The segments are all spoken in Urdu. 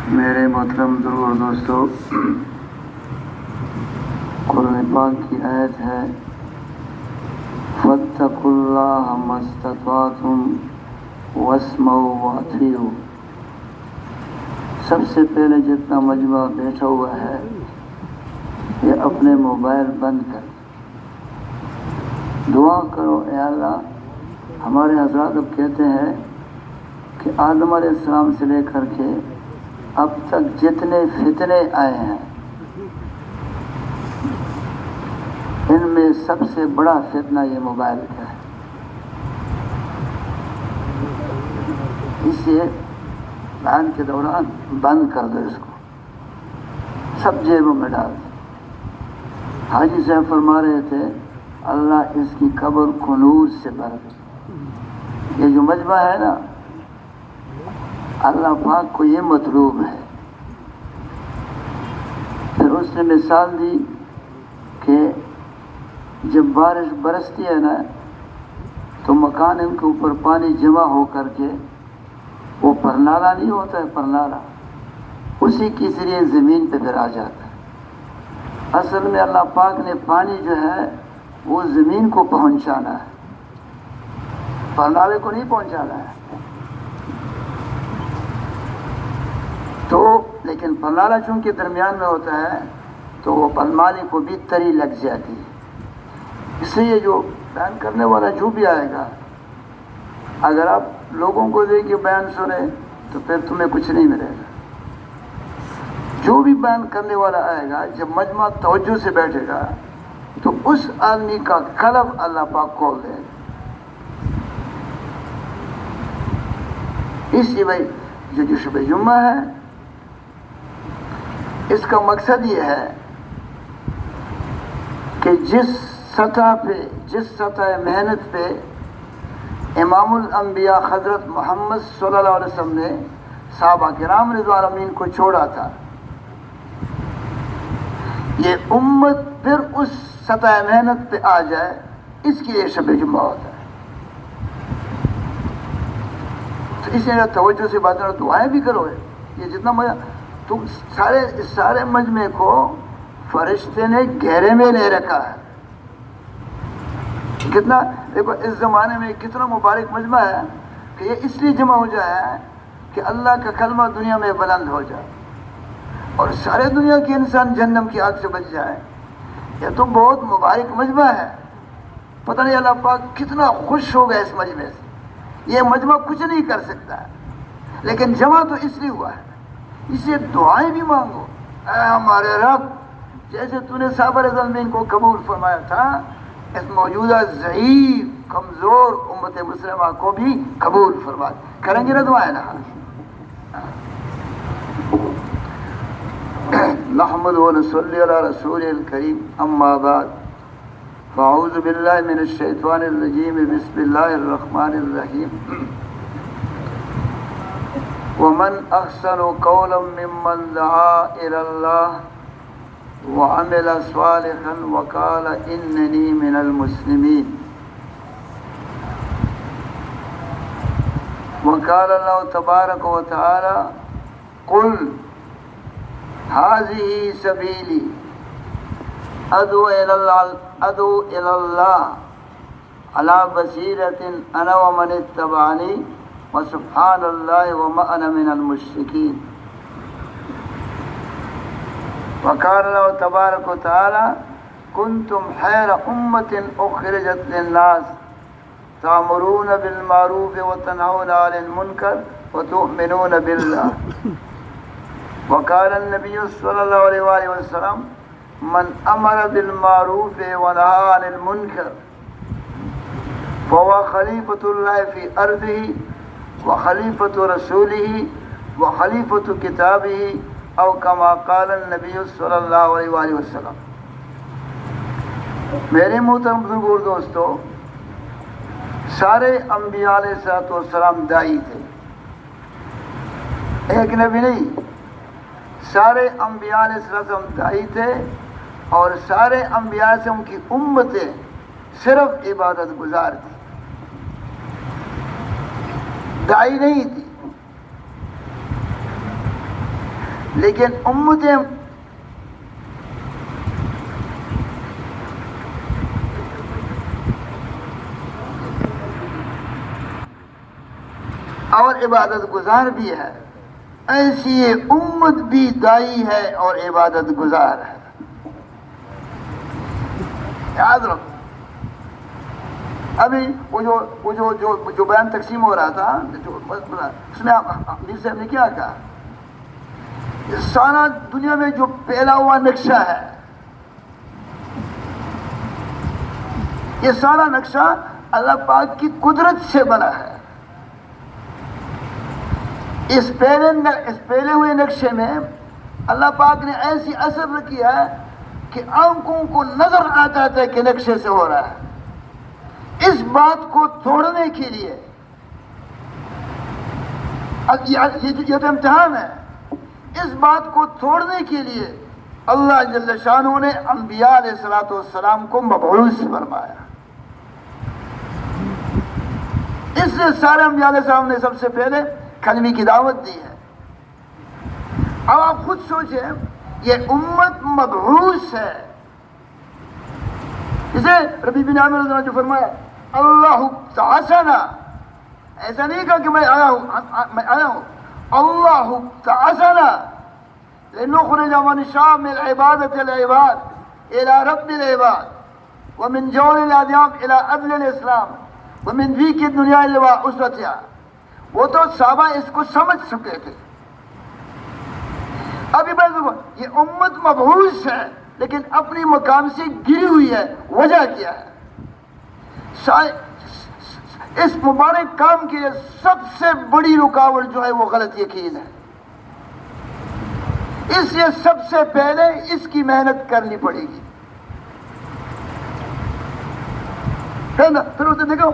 میرے محترم بزرگ اور دوستو، قرآن پاک کی آیت ہے فَاتَّقُوا اللَّهَ مَا اسْتَطَعْتُمْ وَاسْمَعُوا وَأَطِیعُوا۔ سب سے پہلے جتنا مجمع بیٹھا ہوا ہے یہ اپنے موبائل بند کر دعا کرو، اے اللہ ہمارے حضرات اب کہتے ہیں کہ آدم علیہ السلام سے لے کر کے اب تک جتنے فتنے آئے ہیں ان میں سب سے بڑا فتنہ یہ موبائل کا ہے۔ اسے بیان کے دوران بند کر دو، اس کو سب جیبوں میں ڈال دو۔ حاجی صاحب فرما رہے تھے اللہ اس کی قبر کو نور سے بھر دے۔ یہ جو مجمع ہے نا، اللہ پاک کو یہ مطلوب ہے۔ پھر اس نے مثال دی کہ جب بارش برستی ہے نا تو مکان کے اوپر پانی جمع ہو کر کے وہ پرنالا نہیں ہوتا ہے، پرنالا اسی کے ذریعے زمین پہ پھر آ جاتا ہے۔ اصل میں اللہ پاک نے پانی جو ہے وہ زمین کو پہنچانا ہے، پرنالے کو نہیں پہنچانا ہے۔ تو لیکن پرنالا چونکہ درمیان میں ہوتا ہے تو وہ پرنالے کو بھی تری لگ جاتی ہے۔ اس لیے جو بیان کرنے والا جو بھی آئے گا، اگر آپ لوگوں کو دے کے بیان سنیں تو پھر تمہیں کچھ نہیں ملے گا۔ جو بھی بیان کرنے والا آئے گا جب مجمع توجہ سے بیٹھے گا تو اس آدمی کا قلب اللہ پاک کھول دے گا۔ اس لیے بھائی جو شب جمعہ ہے اس کا مقصد یہ ہے کہ جس سطح محنت پہ امام الانبیاء حضرت محمد صلی اللہ علیہ وسلم نے صحابہ کرام رضوان امین کو چھوڑا تھا، یہ امت پھر اس سطح محنت پہ آ جائے، اس کے لیے شب جمعہ ہوتا ہے۔ تو اس لیے توجہ سے بات کرو، دعائیں بھی کرو۔ یہ جتنا مجھے تو سارے مجمع کو فرشتے نے گھیرے میں لے رکھا ہے۔ کتنا دیکھو اس زمانے میں کتنا مبارک مجمع ہے کہ یہ اس لیے جمع ہو جائے کہ اللہ کا کلمہ دنیا میں بلند ہو جائے اور سارے دنیا کے انسان جہنم کی آگ سے بچ جائے۔ یہ تو بہت مبارک مجمع ہے، پتہ نہیں اللہ پاک کتنا خوش ہوگا اس مجمع سے۔ یہ مجمع کچھ نہیں کر سکتا ہے لیکن جمع تو اس لیے ہوا ہے، اس لیے دعائیں بھی مانگو۔ اے ہمارے رب، جیسے تو نے صحابہ رضوان کو قبول فرمایا تھا، اس موجودہ ضعیف کمزور امت مسلمہ کو بھی قبول فرما۔ کریں گے نا دعائیں نا؟ نحمد و نصلی علی رسول الکریم، اما بعد فاعوذ باللہ من الشیطان الرجیم، بسم اللہ الرحمن الرحیم۔ ومن احسن قولا ممن دعا الی اللہ وعمل صالحا وقال اننی من المسلمین۔ وقال اللہ تبارک و تعالی قل هذه سبیلی ادعو الی اللہ علی بصیرۃ انا ومن اتبعنی وسبحان اللہ وما انا من المشرکین۔ وقال اللہ تبارک و تعالی کنتم خیر امۃ اخرجت للناس تأمرون بالمعروف وتنہون عن المنکر وتؤمنون باللہ۔ وقال النبی صلی اللہ علیہ وآلہ وسلم من امر بالمعروف ونہى عن المنکر فهو خلیفۃ اللہ فی ارضہ وخلیفۃ رسولہ وخلیفۃ کتابہ او کما قال النبی صلی اللہ علیہ وآلہ وسلم۔ میرے محترم بزرگوں اور دوستو، سارے انبیاء علیہ السلام داعی تھے، ایک نبی نہیں، سارے انبیاء علیہ السلام داعی تھے اور سارے انبیاء سے ان کی امتیں صرف عبادت گزار تھی، داعی نہیں تھی۔ لیکن امتیں اور عبادت گزار بھی ہے، ایسی یہ امت بھی دائی ہے اور عبادت گزار ہے. یاد رکھو. ابھی وہ جو بیان تقسیم ہو رہا تھا، اس میں امیر صاحب نے کیا کہا؟ یہ سارا دنیا میں جو پھیلا ہوا نقشہ ہے، یہ سارا نقشہ اللہ پاک کی قدرت سے بنا ہے. اس پھیلے ہوئے نقشے میں اللہ پاک نے ایسی اثر رکھی ہے کہ آنکھوں کو نظر آتا ہے کہ نقشے سے ہو رہا ہے. اس بات کو توڑنے کے لیے یہ تو امتحان ہے. اس بات کو توڑنے کے لیے اللہ جل شانہ نے انبیاء علیہ السلام کو مبعوث فرمایا. اس سے سارے انبیاء علیہ السلام نے سب سے پہلے کلمے کی دعوت دی ہے. اب آپ خود سوچیں، یہ امت مبعوث ہے. جسے ربیع بن عامر رضی اللہ عنہ جو فرمایا اللہ تعاصنا، ایسا نہیں کہا کہ میں آیا ہوں، اللہ تعاصنا لنخرج من شاء من عبادة العباد إلى رب العباد ومن جور الأديان إلى عدل الإسلام ومن ضيق الدنيا إلى أسرتها. وہ تو صحابہ اس کو سمجھ چکے تھے. ابھی یہ امت مبعوث ہے لیکن اپنی مقام سے گری ہوئی ہے. وجہ کیا ہے؟ اس مبارک کام کے لیے سب سے بڑی رکاوٹ جو ہے وہ غلط یقین ہے. اس لیے سب سے پہلے اس کی محنت کرنی پڑے گی. پھر اسے دیکھو،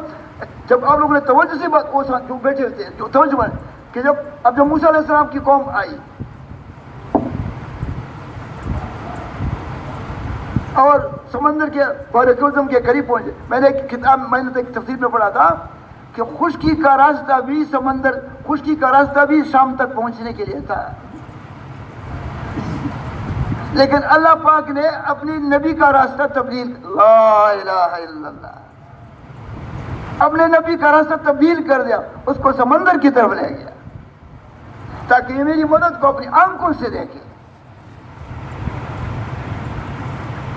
جب آپ لوگوں نے توجہ سے بات جو بیٹھے تھے، جو توجہ بات کہ جب موسیٰ علیہ السلام کی قوم آئی اور سمندر کے بحر کلثم کے قریب پہنچے، میں نے ایک تفسیر میں پڑھا تھا کہ خشکی کا راستہ بھی شام تک پہنچنے کے لیے تھا. لیکن اللہ پاک نے اپنی نبی کا راستہ تبدیل، لا الہ الا اللہ، اپنے نبی کا راستہ تبدیل کر دیا، اس کو سمندر کی طرف لے گیا تاکہ یہ میری مدد کو اپنی آنکھوں سے دیکھے.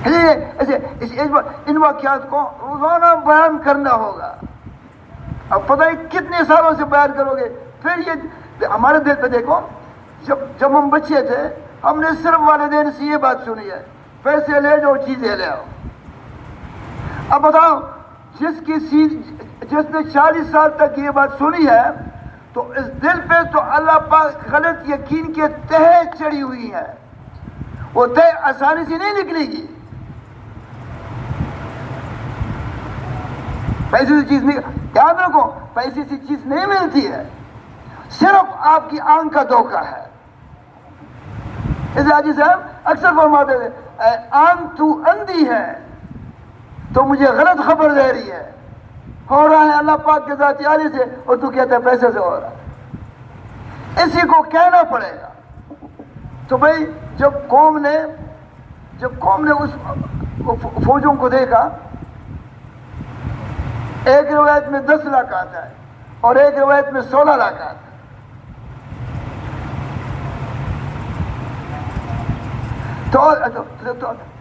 ان واقعات کو روزانہ بیان کرنا ہوگا. اب پتہ ہے کتنے سالوں سے بیان کرو گے. پھر یہ ہمارے دل پہ دیکھو، جب ہم بچے تھے ہم نے صرف والدین سے یہ بات سنی ہے، پیسے لے جاؤ چیزیں لے آؤ. اب بتاؤ، جس نے 40 سال تک یہ بات سنی ہے تو اس دل پہ تو اللہ پاک غلط یقین کے تہ چڑھی ہوئی ہے. وہ تہ آسانی سے نہیں نکلے گی. پیسے سے چیز نہیں، یاد رکھو، پیسے سے چیز نہیں ملتی ہے، صرف آپ کی آنکھ کا دھوکہ ہے. اس حاجی صاحب اکثر فرماتے تھے، آنکھ تو اندھی ہے تو مجھے غلط خبر دے رہی ہے، ہو رہا ہے اللہ پاک کے ذات عالی سے اور تو کہتا ہے پیسے سے ہو رہا ہے. اسی کو کہنا پڑے گا. تو بھائی جب قوم نے اس فوجوں کو دیکھا، ایک روایت میں 10 لاکھ آتا ہے اور ایک روایت میں 16 لاکھ آتا ہے.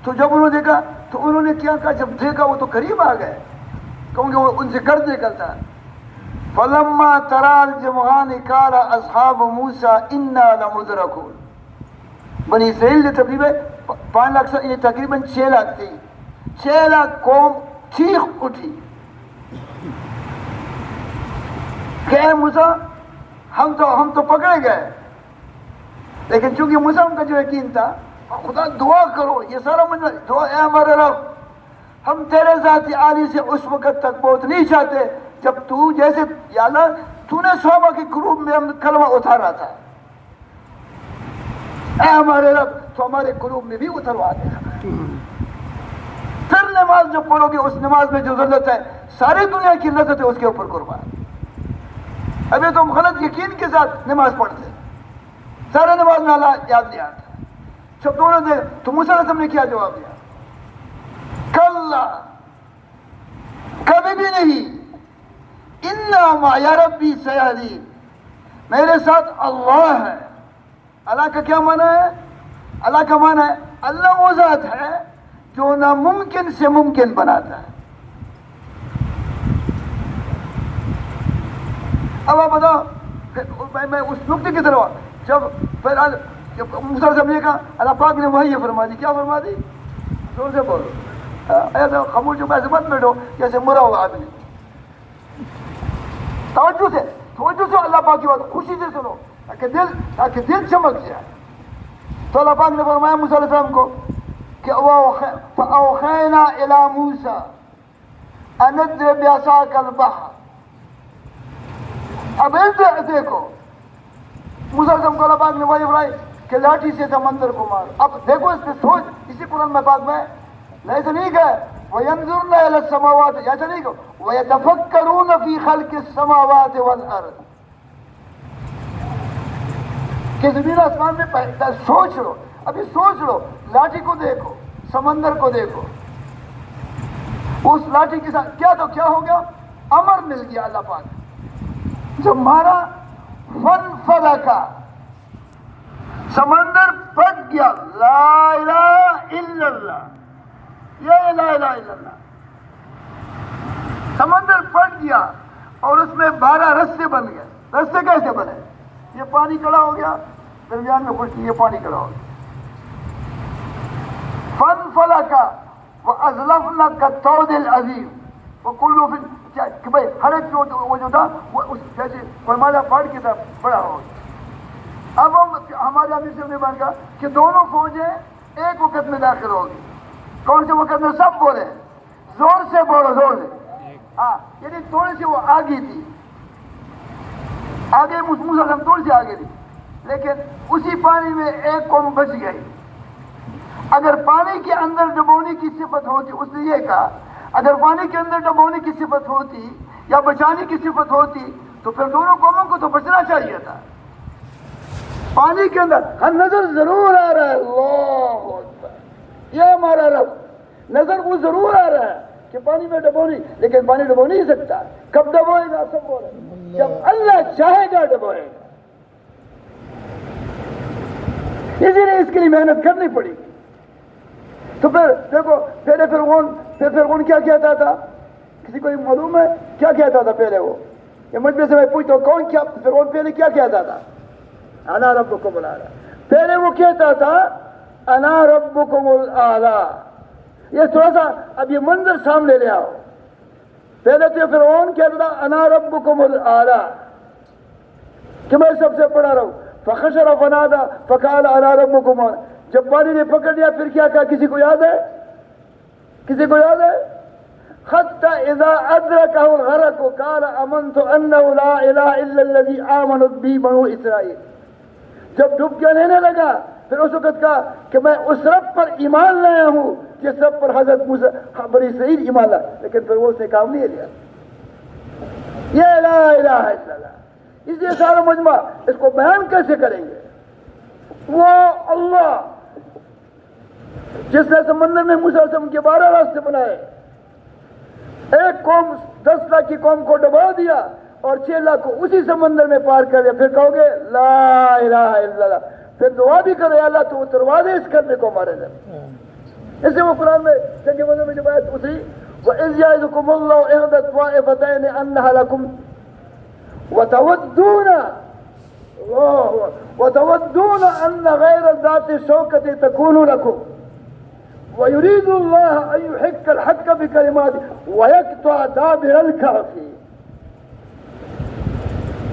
تو جب انہوں نے دیکھا تو انہوں نے کیا کہا؟ جب دیکھا وہ تو قریب آ گئے کیونکہ وہ ان سے گرد نکلتا ہے. فَلَمَّا تَرَى الْجَمْعَانِ قَالَ أَصْحَابُ مُوسَىٰ إِنَّا لَمُدْرَكُونَ. بنی اسرائیل نے تقریباً 5 لاکھ سے تقریباً 6 لاکھ تھی. 6 لاکھ قوم چیخ اٹھی کہ اے موسیٰ ہم تو پکڑے گئے. لیکن چونکہ موسیٰ کا جو یقین تھا، خدا دعا کرو، یہ سارا مجھے دعا، اے ہمارے رب ہم تیرے ذات عالی سے اس وقت تک پہنچ نہیں چاہتے جب تو جیسے یا اللہ تو نے صحابہ کے قلوب میں ہم کلمہ اتارا تھا. اے ہمارے رب تو ہمارے قلوب میں بھی اتروا دے. پھر نماز جو پڑھو گے اس نماز میں جو ضرورت ہے ساری دنیا کی لذت ہے اس کے اوپر قربان. ابھی تم غلط یقین کے ساتھ نماز پڑھتے، سارے نماز میں اللہ یاد نہیں آتا. جب دونوں دے تو موسیٰ علیہ السلام نے کیا جواب دیا؟ کلا، کبھی بھی نہیں. اِنَّا مَعَ رَبِّي سَيَهْدِينِ، میرے ساتھ اللہ ہے. اللہ کا کیا معنی ہے؟ اللہ کا معنی ہے اللہ وہ ذات ہے جو ناممکن سے ممکن بناتا ہے. اب آپ بتاؤ، میں اس نقطے کی طرف جب موسیٰ علیہ السلام نے کہا، اللہ پاک نے وہی فرما دی. کیا فرما دی؟ زور سے بولو، ایسا خاموش ہو ایسے مت بیٹھو جیسے مرا ہوا آدمی. توجہ سے اللہ پاک کی بات خوشی سے سنو تاکہ دل چمک جائے. تو اللہ پاک نے فرمایا موسیٰ علیہ السلام کو کہ فَأَوْحَيْنَا إِلَى مُوسَىٰ أَنِ اضْرِبْ بِعَصَاكَ الْبَحْرَ. اب دیکھو موسیٰ علیہ السلام کو اللہ پاک نے وحی فرمائی کہ لاٹھی سے سمندر کو مار. اب دیکھو اس پہ سوچ. اسی قرآن میں پاک میں ایسا نہیں کہ وَيَنظُرْنَ إِلَى السَّمَاوَاتِ، ایسا نہیں کہ وَيَتَفَكَّرُونَ فِي خَلْقِ السَّمَاوَاتِ وَالْأَرْضِ، کہ زمین آسمان میں سوچ لو. ابھی سوچ لو، لاٹھی کو دیکھو، سمندر کو دیکھو. اس لاٹھی کے ساتھ کیا تو کیا ہو گیا؟ امر مل گیا. اللہ پاک جب مارا فَانْفَلَقَ، سمندر پھٹ گیا. لا الہ الا اللہ، یہ لا الہ الا اللہ. سمندر پھٹ گیا اور اس میں 12 رستے بن گئے. رستے کیسے بنے؟ یہ پانی کڑا ہو گیا، درمیان میں خشکی، یہ پانی کڑا ہو گیا. فَانْفَلَقَ وَأَزْلَفْنَا كَالطَّوْدِ الْعَظِيمِ وَكُلُّ فِي، کہ بھائی ہر ایک وہ جو تھا وہ جیسے فرمایا پہاڑ کی طرف بڑا ہو گیا. اب ہمارے امیر سے نے بن گیا کہ دونوں فوجیں ایک وقت میں داخل ہوگی. کون سے وقت میں؟ سب بولے، زور سے بولو، زور سے. ہاں، یعنی تھوڑی سی وہ آگے تھی، آگے موسیٰ علیہ السلام تھوڑی سی آگے تھی، لیکن اسی پانی میں ایک قوم بچ گئی. اگر پانی کے اندر ڈبونے کی صفت ہوتی، اس نے یہ کہا اگر پانی کے اندر ڈبونے کی صفت ہوتی یا بچانے کی صفت ہوتی تو پھر دونوں قوموں کو تو بچنا چاہیے تھا. پانی کے اندر ہر نظر ضرور آ رہا ہے، اللہ اکبر، یہ ہمارا رب، نظر وہ ضرور آ رہا ہے کہ پانی میں ڈبو نہیں، لیکن پانی ڈبو نہیں سکتا. کب ڈبوئے گا؟ سب بول رہے جب اللہ چاہے گا ڈبوئے گا. اسی لیے اس کے لیے محنت کرنی پڑی. تو پھر دیکھو پہلے فرعون کیا کہتا تھا؟ کسی کو معلوم ہے کیا کہتا تھا پہلے؟ وہ یہ مجھ سے میں پوچھتا ہوں کون کیا فرعون پہلے کیا کہتا تھا؟ انا ربکم الاعلی. پہلے وہ کہتا تھا انا ربکم الاعلی. یہ تھوڑا سا اب یہ منظر سامنے لے آؤ. پہلے تو فرعون کہتا تھا انا ربکم الاعلی کہ میں سب سے بڑا رہوں. فخشر فنادى فقال انا ربکم. جب پانی نے پکڑ لیا پھر کیا کہا؟ کسی کو یاد ہے؟ کسی کو یاد ہے؟ حتى اذا ادركه الغرق قال امنت انه لا اله الا الذي آمنت به بنو اسرائيل. جب ڈوب کے رہنے لگا پھر اس وقت کہا کہ میں اس رب پر ایمان لایا ہوں جس رب پر حضرت موسیٰ بنی اسرائیل ایمان لایا. لیکن پھر وہ اس نے کام نہیں لیا. یہ لا الہ الا اللہ. اس لیے سارا مجمع اس کو بیان کیسے کریں گے؟ وہ اللہ جس نے سمندر میں موسیٰ علیہ السلام کے 12 راستے بنائے، ایک قوم 10 لاکھ کی قوم کو ڈبا دیا اور 6 لاکھ کو اسی سمندر میں پار کر دیا. پھر کہو گے لا الہ الا اللہ. پھر دعا بھی کرو یا اللہ تو اتروا دے اس کرنے کو ہمارے در. اس لیے وہ قرآن میں جنگ بدر میں جب آیت اتری وَإِذْ يَعِدُكُمُ اللَّهُ إِحْدَى الطَّائِفَتَيْنِ أَنَّهَا لَكُمْ وتودون أن غير ذات الشوكة تكون لكم ويريد الله أن يحق الحق بكلماته ويقطع دابر الكافرين.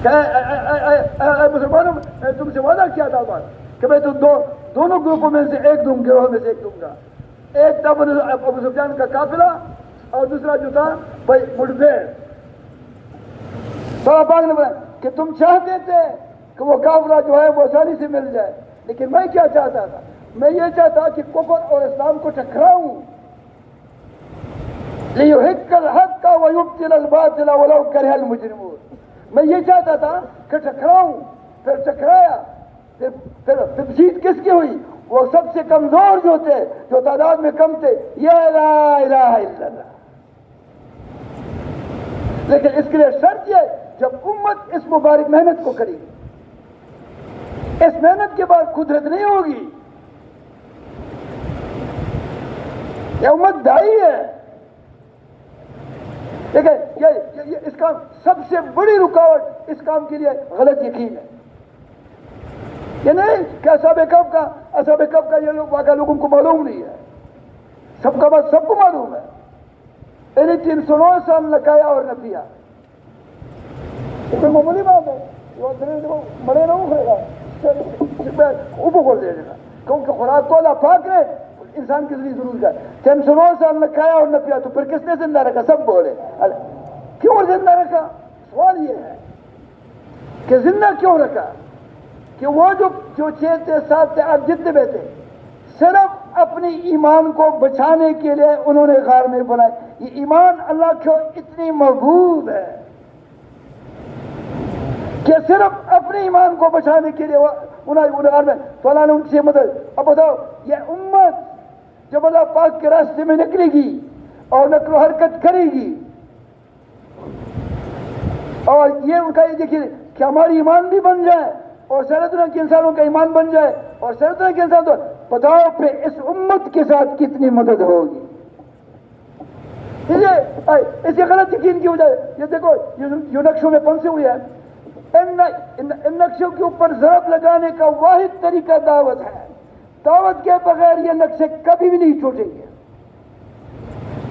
اے مسلمانوں تم سے وعدہ کیا تھا کہ میں تم دونوں گروپوں میں سے ایک دوں، گروہ میں سے ایک دوں گا. ایک تھا ابو سفیان کا قافلہ اور دوسرا جو تھا بھائی مٹبھیڑ. تو پاک نے بولا کہ تم چاہتے تھے کہ وہ قافلہ جو ہے وہ آسانی سے مل جائے، لیکن میں کیا چاہتا تھا؟ میں یہ چاہتا کہ کفر اور اسلام کو ٹکراؤں. لِيُحِقَّ الْحَقَّ وَيُبْطِلَ الْبَاطِلَ وَلَوْ كَرِهَ الْمُجْرِمُونَ. میں یہ چاہتا تھا کہ ٹکراؤں. پھر ٹکرایا، پھر جیت کس کی ہوئی؟ وہ سب سے کمزور جو تھے، جو تعداد میں کم تھے، یا لا الہ الا اللہ. لیکن اس کے لیے شرط یہ، جب امت اس مبارک محنت کو کرے گی، اس محنت کے بعد قدرت نہیں ہوگی. یہ امت دائی ہے. لیکن یہ اس کا سب سے بڑی رکاوٹ اس کام کے لیے غلط یقین ہے. یہ نہیں کہ اصحاب کہف کا یہ لوگ واقعہ لوگوں کو معلوم نہیں ہے. سب کا بات سب کو معلوم ہے. انہیں 309 سال نہ کھایا اور نہ پیا. یہ کوئی معمولی بات ہے. مرے نہ اٹھے گا، اوپر کھول دے گا، کیونکہ خوراک کو اللہ پاک نے انسان کی ضرورت ہے. 309 سال نہ کھایا اور نہ پیا، تو پھر کس نے زندہ رکھا؟ سب بولے. کیوں زندہ رکھا؟ سوال یہ ہے کہ زندہ کیوں رکھا؟ کہ وہ جو 6 تھے 7 تھے 8 جتنے میں تھے، صرف اپنی ایمان کو بچانے کے لیے انہوں نے غار میں بنائے. یہ ایمان اللہ کو اتنی محبوب ہے کہ صرف اپنے ایمان کو بچانے کے لیے انہوں نے غار میں. تو اللہ نے ان سے مدد. اب بتاؤ، یہ امت جب اللہ پاک کے راستے میں نکلے گی اور نقل و حرکت کرے گی، اور یہ ان کا یہ دیکھیے کہ ہماری ایمان بھی بن جائے اور سارے دنیا کے انسانوں کا ایمان بن جائے اور سارے دنیا کے انسان، تو بتاؤ پھر اس امت کے ساتھ کتنی مدد ہوگی. اس کے غلط یقین کی وجہ، یہ دیکھو یہ نقشوں میں پنسے ہوئے ہیں. ان نقشوں کے اوپر ضرب لگانے کا واحد طریقہ دعوت ہے. دعوت کے بغیر یہ نقشے کبھی بھی نہیں چھوٹیں گے.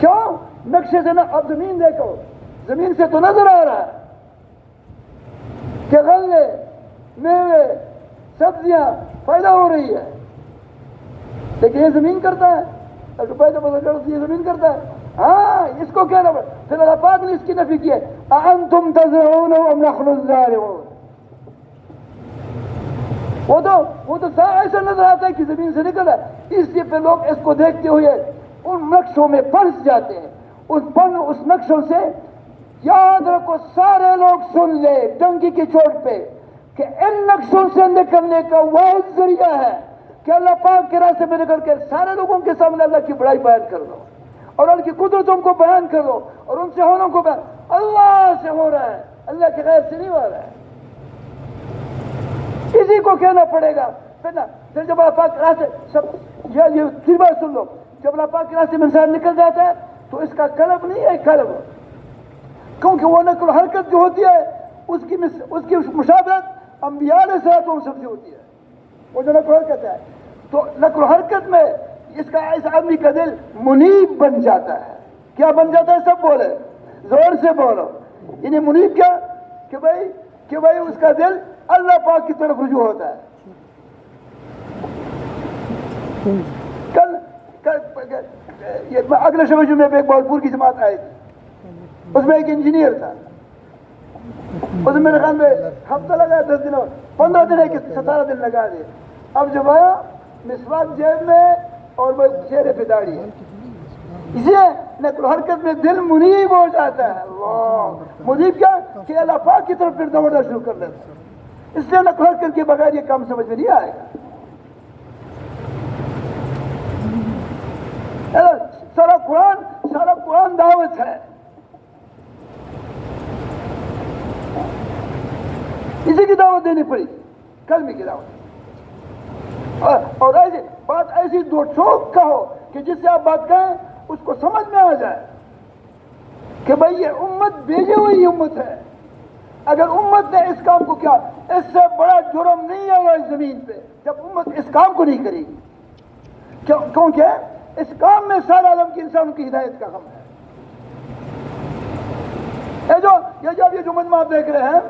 کیوں؟ نقشے سے نا، اب زمین دیکھو، زمین سے تو نظر آ رہا ہے کہ غلے، میوے، سبزیاں پیدا ہو رہی ہے، لیکن یہ زمین کرتا ہے. روپئے تو بدل کر یہ زمین کرتا ہے. ہاں، اس کو کیا نہ پھر اللہ پاک نے اس کی نفی کی ہے. اَأَنْتُمْ تَزْرَعُونَهُ أَمْ نَحْنُ الزَّارِعُونَ. وہ تو ایسا نظر آتا ہے کہ زمین سے نکلا. اس لیے پھر لوگ اس کو دیکھتے ہوئے ان نقشوں میں پھنس جاتے ہیں. اس نقشوں سے یاد رکھو، سارے لوگ سن لے ٹنکی کی چوٹ پہ، کہ ان نقشوں سے نکلنے کا واحد ذریعہ ہے کہ اللہ پاک کے راستے میں نکل کے سارے لوگوں کے سامنے اللہ کی بڑائی بیان کر دو اور اللہ کی قدرتوں کو بیان کر دو اور ان سے ہونوں کو بیان. اللہ سے ہو رہا ہے، اللہ کے غیر سے نہیں ہو رہا ہے. اسی کو کہنا پڑے گا. پھر جب اللہ پاک کے راستے سب یہ پھر بات سن لو، جب اللہ پاک کے راستے میں انسان نکل جاتا ہے تو اس کا قلب نہیں ہے قلب، کیونکہ وہ نقل و حرکت جو ہوتی ہے اس کی مشابہت انبیاء علیہ السلام سب سے ہوتی ہے. وہ جو نقل و حرکت ہے، تو نقل و حرکت میں اس آدمی کا دل منیب بن جاتا ہے. کیا بن جاتا ہے؟ سب بولے، زور سے بولو. یعنی منیب کیا؟ کہ بھائی اس کا دل اللہ پاک کی طرف رجوع ہوتا ہے. اگلے شب میں ایک بہت کی جماعت آئی تھی، اس میں ایک انجینئر تھا. اس میں میرے خیال میں ہفتہ لگا 10 دن، 15 دن 17 دن لگا دے. اب جب آیا مسواک جیب میں اور وہ چہرے پہ داڑھی ہے. اسے نقل و حرکت میں دل منیب ہو جاتا ہے. اللہ منیب کیا؟ کہ اللہ پاک کی طرف پھر دوڑنا شروع کر دیتا ہے. اس لیے نقل و حرکت کے بغیر یہ کام سمجھ میں نہیں آئے گا. سارا قرآن دعوت ہے. اسی کی دعوت دینی پڑی، کلمے کی دعوت. اور ایسی دو ٹوک کہو کہ جس سے آپ بات کہیں اس کو سمجھ میں آ جائے کہ بھئی یہ امت بھیجی ہوئی امت ہے. اگر امت نے اس کام کو کیا، اس سے بڑا جرم نہیں آئے گا اس زمین پہ جب امت اس کام کو نہیں کرے گی. کیونکہ اس کام میں سارے عالم کے انسانوں کی ہدایت کا غم ہے. یہ جو مجمع آپ دیکھ رہے ہیں،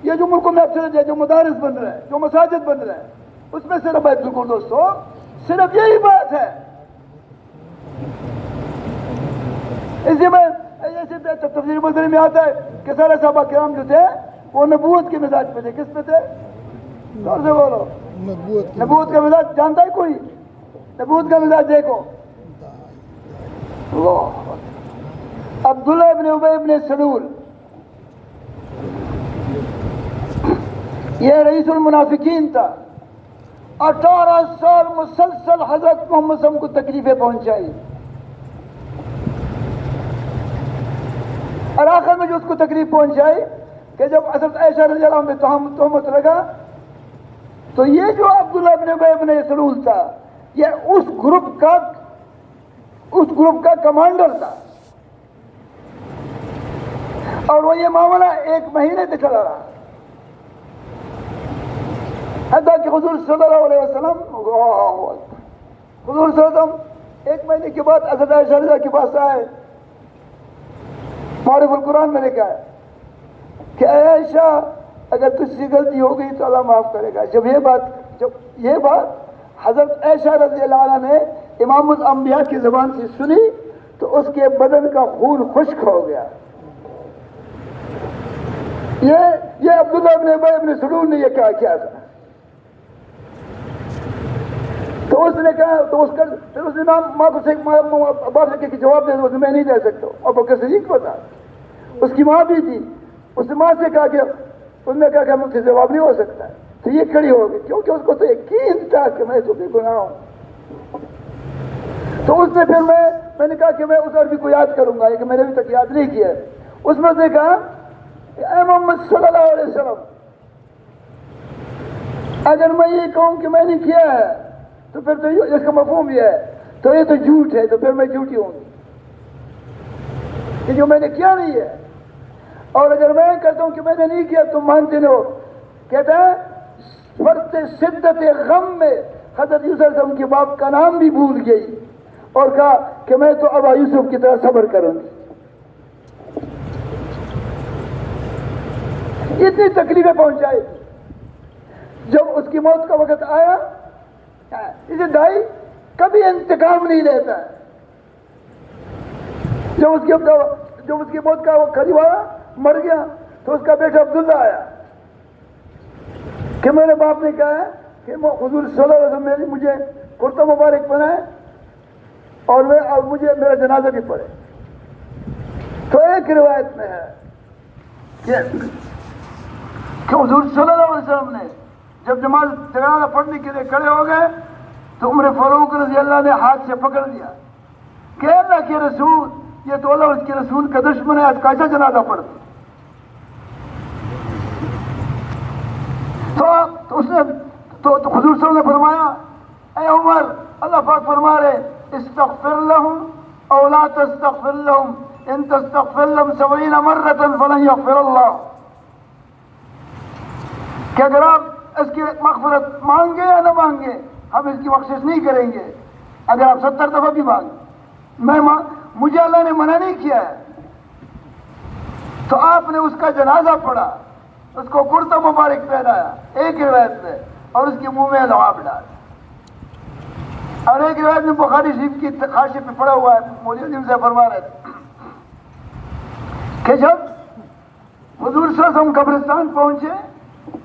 یہ جو ملکوں میں اب چلے جائے، جو مدارس بن رہے ہیں، جو مساجد بن رہے ہیں، اس میں صرف بالکل دوستو صرف یہی بات ہے. اسی میں ایسے تفسیر مصری میں آتا ہے کہ سارے صحابہ کرام جو تھے وہ نبوت کے مزاج پہ تھے. کس پہ تھے؟ زور سے بولو. نبوت کا مزاج جانتا ہے کوئی؟ نبوت کا مزاج دیکھو. عبداللہ ابن ابی ابن سلول، یہ رئیس المنافقین تھا. 18 سال مسلسل حضرت محمد صلی اللہ علیہ وسلم کو تکلیفیں پہنچائی، اور آخر میں جو اس کو تکلیف پہنچائی کہ جب حضرت عائشہ رضی اللہ عنہ پہ تہمت لگا تو یہ جو عبداللہ بن ابی بن سلول تھا یہ اس گروپ کا کمانڈر تھا، اور وہ یہ معاملہ 1 مہینے تک چلا رہا، حتیٰ کہ حضور صلی اللہ علیہ وسلم حضور صلی اللہ علیہ وسلم 1 مہینے کے بعد حضرت عائشہ رضی اللہ کے پاس آئے، معرف القرآن میں لکھا ہے کہ اے عائشہ اگر تجھ سے غلطی ہو گئی تو اللہ معاف کرے گا۔ جب یہ بات حضرت عائشہ رضی اللہ عنہ نے امام الانبیاء کی زبان سے سنی تو اس کے بدن کا خون خشک ہو گیا۔ یہ عبداللہ بن ابی بن سلول نے یہ کیا تھا، تو اس نے کہا تو پھر اس نے ماں کو باپ سے کہ جواب دے دو، میں نہیں دے سکتا، ابو بکر صدیق کو تھا، اس کی ماں بھی تھی، اس نے ماں سے کہا کہ اس نے کہا کہ مجھ سے جواب نہیں ہو سکتا، تو یہ کھڑی ہو گئی کیونکہ اس کو تو یقین تھا کہ میں تو بے گناہ ہوں۔ تو اس نے پھر میں نے کہا کہ میں اس عربی کو یاد کروں گا، کہ میں نے ابھی تک یاد نہیں کیا، اس میں سے کہا کہ اے محمد صلی اللہ علیہ وسلم اگر میں یہ کہوں کہ میں نے کیا ہے تو پھر تو اس کا مفہوم یہ ہے تو یہ تو جھوٹ ہے، تو پھر میں جھوٹی ہوں گی کہ جو میں نے کیا نہیں ہے، اور اگر میں کہتا ہوں کہ میں نے نہیں کیا تم مانتے نہ ہو۔ کہتا ہے فرط شدت غم میں حضرت یوسف علیہ السلام کے باپ کا نام بھی بھول گئی اور کہا کہ میں تو ابا یوسف کی طرح صبر کروں گی۔ اتنی تکلیفیں پہنچائی، جب اس کی موت کا وقت آیا، اسے دائی کبھی انتقام نہیں لیتا ہے، جب اس کی موت کا وہ قریب آیا مر گیا تو اس کا بیٹا عبداللہ آیا کہ میرے باپ نے کہا ہے کہ حضور صلی اللہ علیہ وسلم نے مجھے کرتا مبارک بنائے اور مجھے میرا جنازہ بھی پڑھے۔ تو ایک روایت میں ہے کہ حضور صلی اللہ علیہ وسلم نے جب جنازہ پڑھنے کے لیے کھڑے ہو گئے تو عمر فاروق رضی اللہ نے ہاتھ سے پکڑ دیا کہ اللہ کے رسول، یہ تو اللہ اور اس کے رسول کا دشمن ہے، آج کیسا جنازہ پڑھتے؟ تو حضور صلی اللہ علیہ وسلم نے فرمایا اے عمر، اللہ پاک فرما رہے استغفر لهم او لا تستغفر لهم ان تستغفر لهم 70 مرة فلن يغفر اللہ، کہ اگر آپ اس کی مغفرت مانگے یا نہ مانگے ہم اس کی بخشش نہیں کریں گے، اگر آپ 70 دفعہ بھی مانگے، مجھے اللہ نے منع نہیں کیا ہے۔ تو آپ نے اس کا جنازہ پڑھا، اس کو کرتا مبارک پہنایا ایک روایت میں، اور اس کے منہ میں لعاب ڈالا، اور ایک روایت میں بخاری شریف کی حاشیے پہ پڑھا ہوا ہے، مولوی سے فرما رہے تھے کہ جب حضور صلی اللہ علیہ وسلم قبرستان پہنچے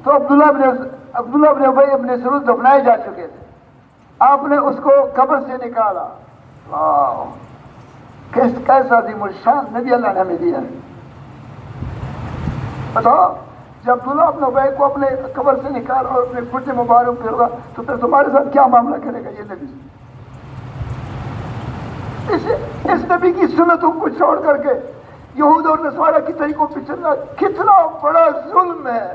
تو عبداللہ بن ابی بن سلول دفنائے جا چکے تھے، آپ نے اس کو قبر سے نکالا، واہ کیسا عظیم الشان نبی اللہ نے ہمیں دیا۔ بتاؤ جب عبداللہ بن ابی کو اپنے قبر سے نکالا اور اپنے کرتے مبارک پہ ہوگا تو پھر تمہارے ساتھ کیا معاملہ کرے گا یہ نبی؟ اس نبی کی سنتوں کو چھوڑ کر کے یہود اور نصارہ کی طریقوں پہ چلنا کتنا بڑا ظلم ہے۔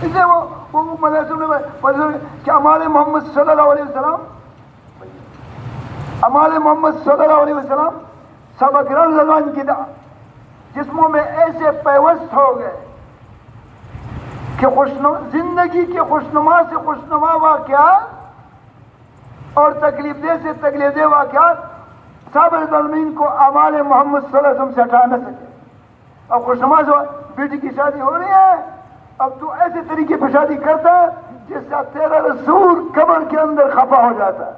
اس لیے وہ مدرسے کہ ہمارے محمد صلی اللہ علیہ وسلم سبق رمضان کی جسموں میں ایسے پیوست ہو گئے کہ زندگی کے خوشنما سے خوشنما واقعات اور تکلیف دہ سے تکلیف دہ واقعات صابر ظالمین کو اعمال محمد صلی اللہ علیہ وسلم سے ہٹا نہ سکے۔ اب خوشنما سے بیٹی کی شادی ہو رہی ہے، اب تو ایسے طریقے پہ شادی کرتا ہے جس سے تیرا رسول قبر کے اندر خفا ہو جاتا ہے،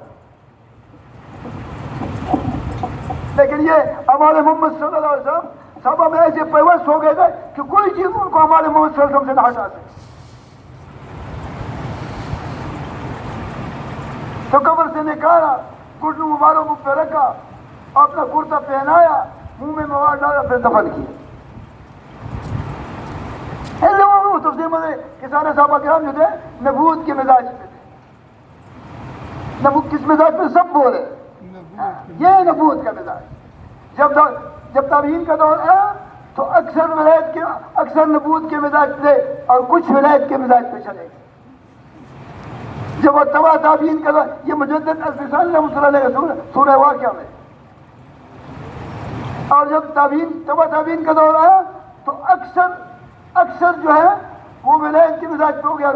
لیکن یہ ہمارے محمد صلی اللہ علیہ وسلم صحابہ میں ایسے پیوست ہو گئے تھے کہ کوئی چیز ان کو ہمارے محمد صلی اللہ علیہ وسلم سے نہ ہٹا سکے۔ تو قبر سے نکالا، گھٹنوں مبارکوں پہ رکھا، اپنا کرتا پہنایا، منہ میں مواد ڈالا، پھر دفن کیا۔ تفسیر میں کہ سارے صحابہ کرام جو تھے نبوت کے مزاج میں تھے. نبوت کس مزاج میں؟ سب بولے یہ نبوت کا مزاج. جب تابعین کا دور آیا تو اکثر نبوت کے مزاج تھے اور کچھ ولایت کے مزاج پہ چلے گئے. جب وہ تبا تابعین کا دور، یہ مجدد الفسانی رحمۃ اللہ علیہ سورہ واقعہ میں، اور جب تبا تابعین کا دور آیا تو اکثر جو ہے وہ ولایت کے مزاج پہ ہو گیا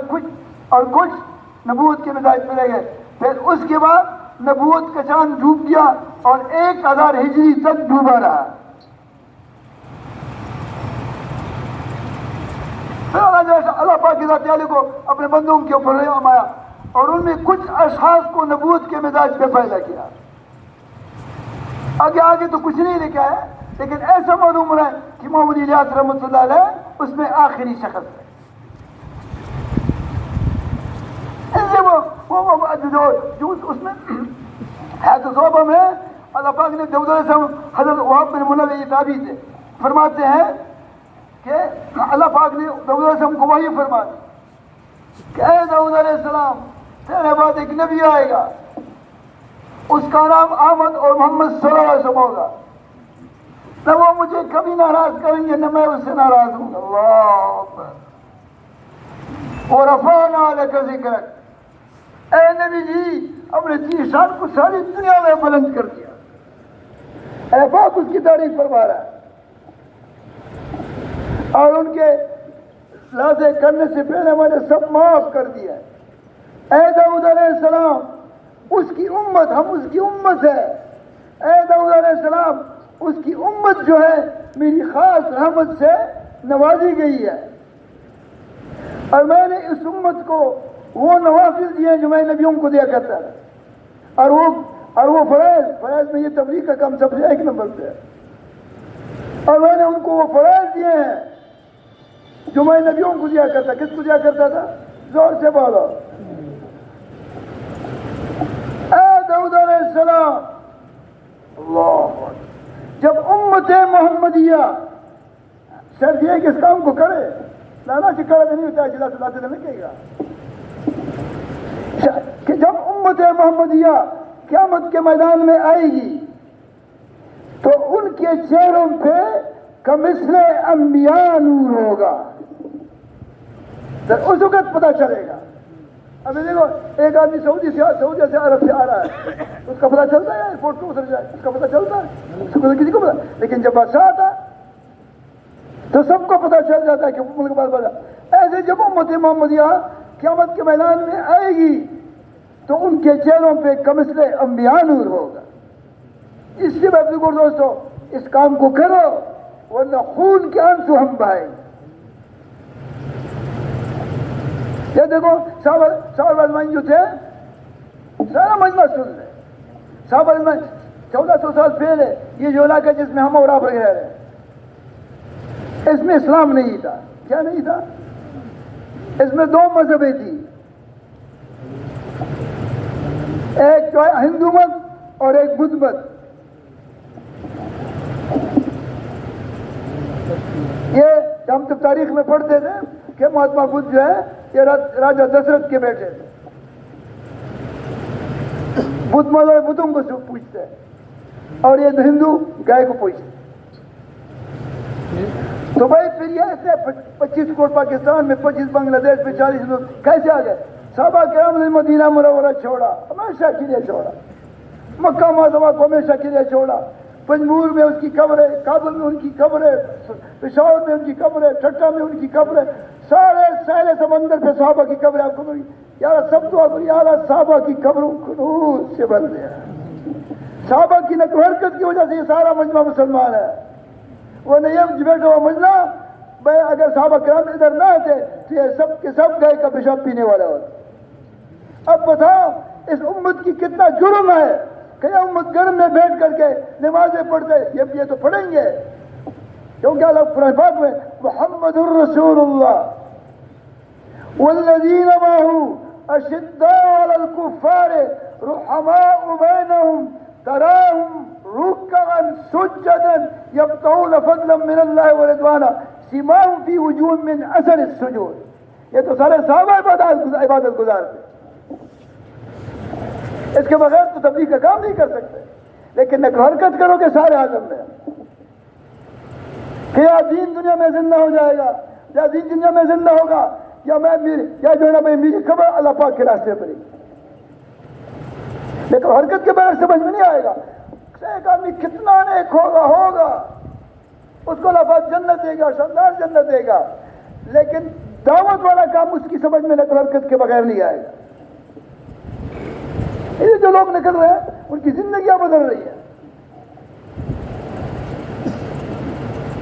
اور کچھ نبوت کے مزاج پہ رہ گئے. پھر اس کے بعد نبوت کا چاند ڈوب گیا اور 1000 ہجری تک ڈوبا رہا. پھر اللہ پاک کی ذات عالیہ کو اپنے بندوں کے اوپر رحم آیا اور ان میں کچھ اشخاص کو نبوت کے مزاج پہ پیدا کیا. آگے تو کچھ نہیں لکھا ہے، لیکن ایسا معلوم رہا ہے کہ محمد الیاس رحمۃ اللہ علیہ اس میں آخری شخص ہے. جو اس میں ہے تو صحابہ میں اللہ پاک نے داؤد علیہ السلام، حضرت وہاب بن منبع تابعی تھے، فرماتے ہیں کہ اللہ پاک نے داؤد علیہ السلام کو وحی فرما دی کہ اے داؤد علیہ السلام، تیرے بعد ایک نبی آئے گا، اس کا نام احمد اور محمد صلی اللہ علیہ وسلم ہوگا. نہ وہ مجھے کبھی ناراض کریں گے نہ میں اس سے ناراض ہوں گا. اللہ اکبر. ورفعنا لک ذکرک، اے نبی جی اپنے جی شان کو ساری دنیا میں بلند کر دیا. اے بہت اس کی تعریف فرما رہا ہے اور ان کے لازے کرنے سے پہلے میں نے سب معاف کر دیا. اے داؤد علیہ السلام، اس کی امت، ہم اس کی امت ہے. اے داؤد علیہ السلام، اس کی امت جو ہے میری خاص رحمت سے نوازی گئی ہے اور میں نے اس امت کو وہ نوافل دیے جو میں نبیوں کو دیا کرتا ہے. اور وہ فرائض میں یہ تبلیغ کا کام سب سے 1 نمبر پہ ہے. اور میں نے ان کو وہ فرائض دیے ہیں جو میں نبیوں کو دیا کرتا. کس کو دیا کرتا تھا؟ زور سے بولو. اے داؤد علیہ السلام، اللہ، جب امت محمدیہ شرط یہ کہ اس کام کو کرے، لانا کہ کرے نہیں ہوتا ہے، جلا سے نہیں کہے گا کہ جب امت محمدیہ قیامت کے میدان میں آئے گی تو ان کے چہروں پہ کمثل انبیاء نور ہوگا. اس وقت پتہ چلے گا. ابھی دیکھو ایک آدمی سعودی سے عرب سے آ رہا ہے، اس کا پتہ چلتا ہے ایئرپورٹ پہ اتر جائے، اس کا پتہ چلتا ہے، اس کو کسی کو پتہ. لیکن جب بادشاہ آتا تو سب کو پتہ چل جاتا ہے کہ ملک بادشاہ. ایسے جب امت محمدیہ قیامت کے میدان میں آئے گی تو ان کے چہروں پہ کمثل انبیاء نور ہوگا. اس لیے میں اپنے دوستو اس کام کو کرو ورنہ خون کے آنسو ہم بہائیں. یہ دیکھو صحابہ اجمعین جو تھے سارا مجمع سن لے. صحابہ اجمعین 1400 سال پہلے یہ جو علاقہ جس میں ہم اور آپ رہ رہے ہیں، اس میں اسلام نہیں تھا. کیا نہیں تھا؟ اس میں 2 مذہبیں تھی، ایک جو ہے ہندو مت اور ایک بدھ مت. یہ ہم جب تاریخ میں پڑھتے تھے کہ مہاتما بدھ جو ہے یہ راجہ دشرت کے بیٹے تھے. بدھ مت اور بدھوں کو پوچھتے ہیں اور یہ ہندو گائے کو پوچھتے. تو بھائی پھر یہ ایسے 25 کروڑ پاکستان میں، 25 بنگلہ دیش میں، 40 لوگ کیسے آ گئے؟ صحابہ کرام نے مدینہ منورہ چھوڑا، ہمیشہ کے لیے چھوڑا. مکہ معظمہ کو ہمیشہ کے لیے چھوڑا. پنجمور میں اس کی قبر ہے، کابل میں ان کی قبر ہے، پشاور میں ان کی قبر ہے، ٹھٹا میں ان کی قبر ہے. سارے سہل سمندر پہ صحابہ کی قبر آپ کو یار سب دعا کری یار صحابہ کی قبروں خلوص سے بن گیا. صحابہ کی نقل و حرکت کی وجہ سے یہ سارا مجمع مسلمان ہے. وہ نہیں بیٹھا ہوا مجمع بھائی اگر صحابہ کرام ادھر نہ آتے تو یہ سب کے سب گائے کا پیشاب پینے والا ہوتا. اب بتاؤ اس امت کی کتنا جرم ہے کہ یہ امت گھر میں بیٹھ کر کے نمازیں پڑھتے. یہ تو پڑھیں گے کیونکہ اللہ قرآن پاک میں محمد الرسول اللہ والذین معه اشداء علی الکفار رحماء بینہم تراہم رکعا سجدا یبتغون فضلا من اللہ ورضوانا. سیماہم فی وجوہہم من اثر السجود، یہ تو سارے صحابہ عبادت گزار تھے، اس کے بغیر تو تبلیغ کا کام نہیں کر سکتے، لیکن نقل حرکت کرو گے سارے عالم میں کہ یا دین دنیا میں زندہ ہو جائے گا، یا دین دنیا میں زندہ ہوگا، یا میں یا جو ہے نا بھائی میری خبر اللہ پاک کے راستے پر ہی، لیکن حرکت کے بغیر سمجھ میں نہیں آئے گا۔ ایک آدمی کتنا نیک ہوگا اس کو اللہ پاک جنت دے گا، شاندار جنت دے گا، لیکن دعوت والا کام اس کی سمجھ میں نقل حرکت کے بغیر نہیں آئے گا۔ یہ جو لوگ نکل رہے ہیں ان کی زندگیاں بدل رہی ہیں،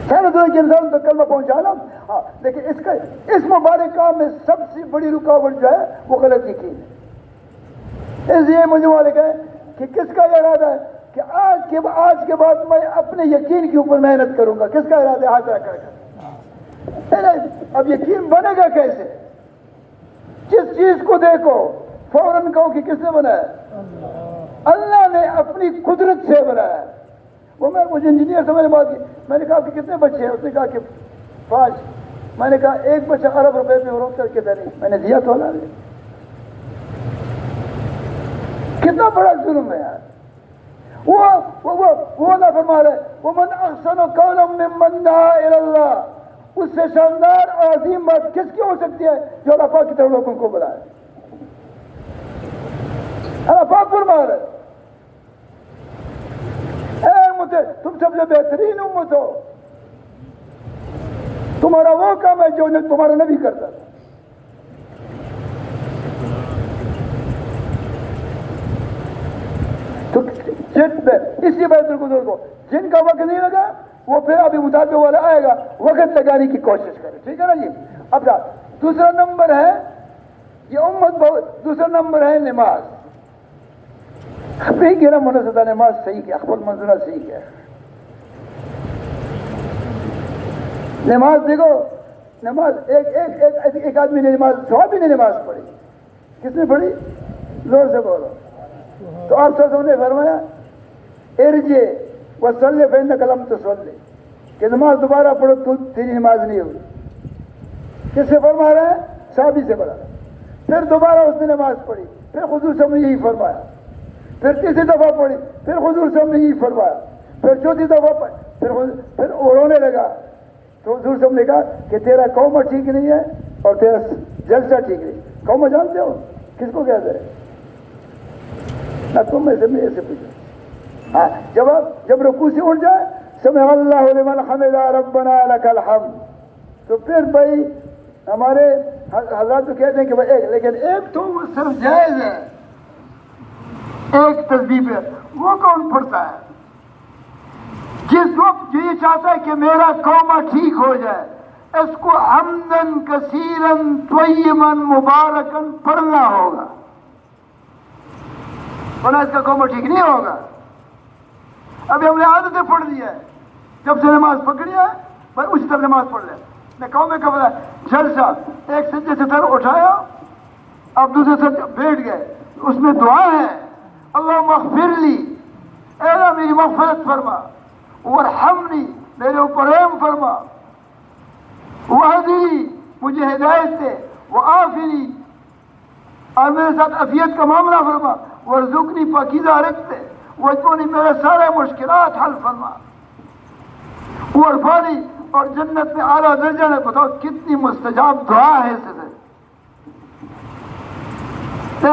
سارے دنیا کے انسان تک کلمہ پہنچانا، ہاں، لیکن اس مبارک کام میں سب سے بڑی رکاوٹ جو ہے وہ غلط یقین ہے۔ اس لیے مجھے والے کہیں کہ کس کا ارادہ ہے کہ آج کے بعد میں اپنے یقین کے اوپر محنت کروں گا، کس کا ارادہ ہے؟ ہاتھ رکھ کر اب یقین بنے گا کیسے؟ جس چیز کو دیکھو فوراً کہو کہ کس نے بنایا؟ اللہ نے اپنی قدرت سے بنایا۔ وہ مجھے انجینئر سے میں نے بات کی، میں نے کہا کہ کتنے بچے ہیں؟ اس نے کہا کہ 5۔ میں نے کہا ایک بچہ ارب روپے میں فروخت کر کے دے نہیں، میں نے دیا تو اللہ نے۔ کتنا بڑا ظلم ہے یار۔ وہ اللہ فرما رہے وَمَنْ أَحْسَنُ قَوْلًا مِّمَّنْ دَعَا إِلَى اللَّهِ، اس سے شاندار اور عظیم بات کس کی ہو سکتی ہے جو اللہ پاک کی طرف لوگوں کو بلائے۔ اللہ پاک فرما رہے اے امت، تم سب سے بہترین امت ہو، تمہارا وہ کام ہے جو تمہارا نبی کرتا تھا۔ تو اسی بیت القدس کو جن کا وقت نہیں لگا وہ پھر ابھی مطالبے والا آئے گا، وقت لگانے کی کوشش کرے، ٹھیک ہے نا جی۔ اب دوسرا نمبر ہے یہ امت، دوسرا نمبر ہے نماز۔ ابھی گرا منصدہ نماز صحیح کیا، اخبر منظورہ صحیح کیا۔ نماز دیکھو، نماز ایک آدمی نے نماز، صحابی نے نماز پڑھی، کس نے پڑھی؟ زور سے بولو۔ تو آپ سب نے فرمایا ارجع وصلی فإنک لم تصلی، کہ نماز دوبارہ پڑھو تو تیری نماز نہیں ہوگی۔ کس سے فرما رہا ہے؟ صحابی سے پڑھا۔ پھر دوبارہ اس نے نماز پڑھی، پھر حضور صلی اللہ علیہ وسلم نے یہی فرمایا، پھر تیسری دفعہ پڑھی، پھر حضور صلی اللہ علیہ وسلم نے یہی فرمایا، پھر چوتھی دفعہ پڑھی، پھر وہ رونے لگا تو حضور صلی اللہ علیہ وسلم نے کہا کہ تیرا قومہ ٹھیک نہیں ہے اور تیرا جلسہ ٹھیک نہیں۔ قومہ جانتے ہو کس کو کہتے ہیں؟ نہ تم میں سے میرے سے پوچھو۔ ہاں، جب رکوع سے اٹھ جائے سمع اللہ لمن حمدہ ربنا لک الحمد، تو پھر بھائی ہمارے حضرات تو کہتے ہیں کہ بھائی لیکن ایک تو صرف جائز ہے، ایک تسبیح پہ وہ کون پڑھتا ہے؟ جس وقت یہ چاہتا ہے کہ میرا قومہ ٹھیک ہو جائے، اس کو حمدن کثیرن طیبن مبارکن پڑھنا ہوگا، ورنہ اس کا قومہ ٹھیک نہیں ہوگا۔ ابھی ہم نے عادتیں پڑھ لی ہے، جب سے نماز پکڑی ہے بھائی اسی طرح نماز پڑھ لیں۔ میں قومے کا بتا جلسہ، ایک سجدے سے سر اٹھایا، اب دوسرے سجدے بیٹھ گئے، اس میں دعا ہے اللہم اغفر لی، اے اللہ میری مغفرت فرما، وارحمنی میرے اوپر رحم فرما، واہدنی مجھے ہدایت دے، وعافنی اور میرے ساتھ عافیت کا معاملہ فرما، وارزقنی پاکیزہ رزق دے، واجبرنی میرے سارے مشکلات حل فرما، وارفعنی اور جنت میں اعلیٰ درجہ میں۔ بتاؤ کتنی مستجاب دعا ہے اس سے۔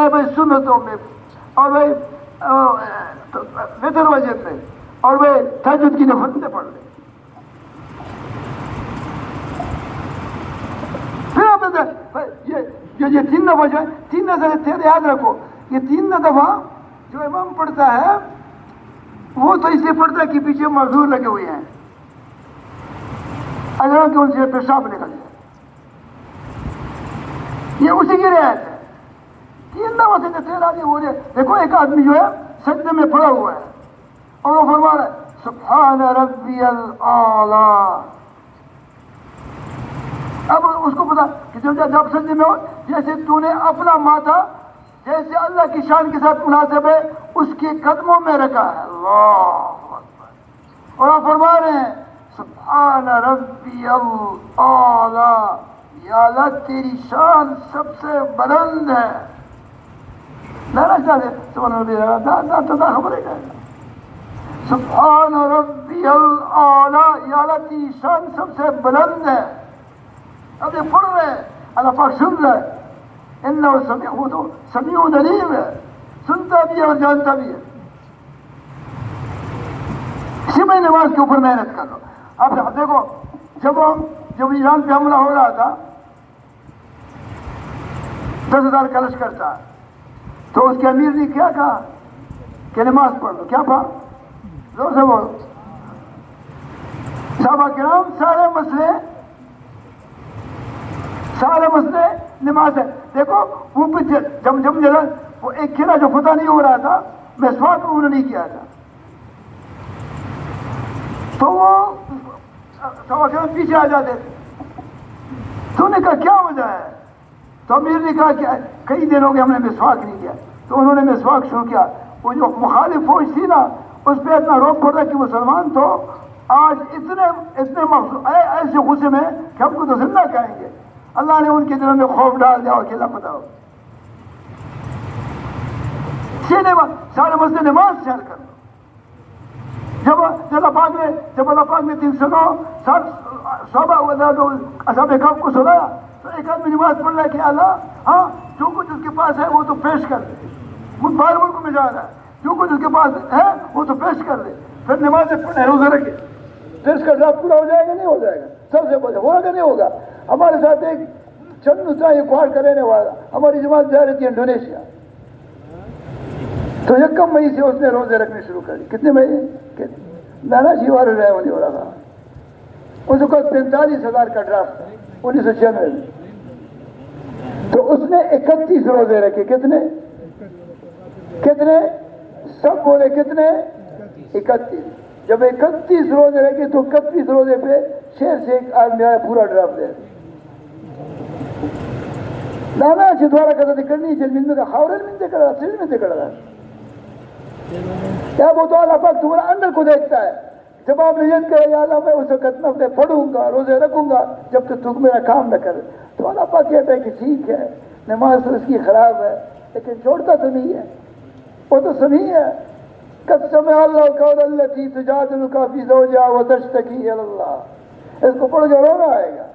بھائی سنتوں میں اور بھائی وتر وجب میں اور بھائی تہجد کی نفلیں پڑھ لیں۔ پھر آپ یہ 3 دفعہ جو ہے 3 دفعہ یاد رکھو، یہ 3 دفعہ جو امام پڑھتا ہے وہ تو اس لیے پڑھتا ہے کہ پیچھے معذور لگے ہوئے ہیں، اگر کہ ان سے پیشاب نکل جائے، یہ اسی کی رعایت ہے۔ 3 دفعہ سے تیرا ہو رہے۔ دیکھو ایک آدمی جو ہے سجدے میں پڑا ہوا ہے اور وہ فرما رہا ہے سبحان ربی الاعلیٰ۔ اب اس کو پتا کہ جب سجدے میں ہو، جیسے تو نے اپنا ماتھا جیسے اللہ کی شان کے ساتھ مناسب ہے اس کے قدموں میں رکھا ہے، اللہ اکبر، اور آپ فرما رہے ہیں سبحان ربی الاعلیٰ، یا اللہ تیری شان سب سے بلند ہے. نہ چاہتے سبحان ربی الاعلیٰ تو خبر ہے. سبحان ربی الاعلیٰ، یا اللہ تیری شان سب سے بلند ہے. اب یہ پڑھ رہے ہیں، اللہ پاک سن رہا ہے. انہو سمیع، وہ تو سمیع علیم ہے، سنتا بھی ہے اور جانتا بھی ہے. اسی میں نماز کے اوپر محنت کر لو. آپ دیکھو جب ایران پہ حملہ ہو رہا تھا 10,000 کا لشکر تھا، تو اس کے امیر نے کیا کہا کہ نماز پڑھ لو. کیا پڑھا؟ زور سے بولو. صحابہ کرام سارے مسئلے نماز ہے. دیکھو وہ جب وہ ایک قلعہ جو فتح نہیں ہو رہا تھا، مسواک انہوں نے نہیں کیا تھا، تو وہ پیچھے آ جاتے تھے. تو نے کہا کیا وجہ ہے؟ تو امیر نے کہا کہ کئی دن ہو گئے ہم نے مسواک نہیں کیا. تو انہوں نے مسواک شروع کیا. وہ جو مخالف فوج تھی نا، اس پہ اتنا روک پڑا کہ مسلمان تو آج اتنے ایسے غصے میں کہ ہم کو تو زندہ کہیں گے. اللہ نے ان کے دلوں میں خوف ڈال دیا اور کہ اللہ پتہ ہو. سارے مسئلے نماز سے حل کر لو. جب اللہ پاک نے 309 اصحاب کہف کو سلایا، تو ایک آدمی نماز پڑھ رہا ہے کہ اللہ ہاں جو کچھ اس کے پاس ہے وہ تو پیش کر دے. مجھ باہر ملک میں جا رہا ہے، جو کچھ اس کے پاس ہے وہ تو پیش کر دے. پھر نماز پڑھے، روزہ رکھے. پھر اس کا ڈرافٹ پورا ہو جائے گا نہیں ہو جائے گا؟ سب سے بڑا ہوگا کہ نہیں ہوگا؟ ہمارے ساتھ ایک چند کوہاڑ کا رہنے والا ہماری جماعت جا رہی تھی انڈونیشیا، تو 1 مئی سے اس نے روزے رکھنے شروع کر دی. کتنے مئی؟ نانا جی والے رہے ہونے والا تھا. اس وقت 45,000 کا ڈرافٹ تھا 1996 میں. تو اس نے 31 روزے رکھے. کتنے سب بولے کتنے؟ 31. جب 31 روزے رکھے تو 31 روزے پہ شہر سے ایک آدمی آیا پورا ڈرافٹ دے. نانا سے دوارا کرتا کرنی چل من کا خاورن من دے کرا سل من دے کرا. کیا وہ تو اللہ پاک تمہارا اندر کو دیکھتا ہے. جب آپ نے یہ کہا یا اللہ میں اس وقت نفلیں پڑھوں گا، روزے رکھوں گا جب تک تو میرا کام نہ کرے، تو اللہ پاک کہتا ہے کہ ٹھیک ہے نماز تو اس کی خراب ہے لیکن چھوڑتا تو نہیں ہے، وہ تو سمیع ہے. قد سمع اللہ قول التی تجادلک فی زوجہا وتشتکی الی اللہ. اس کو پڑھ کے رونا آئے گا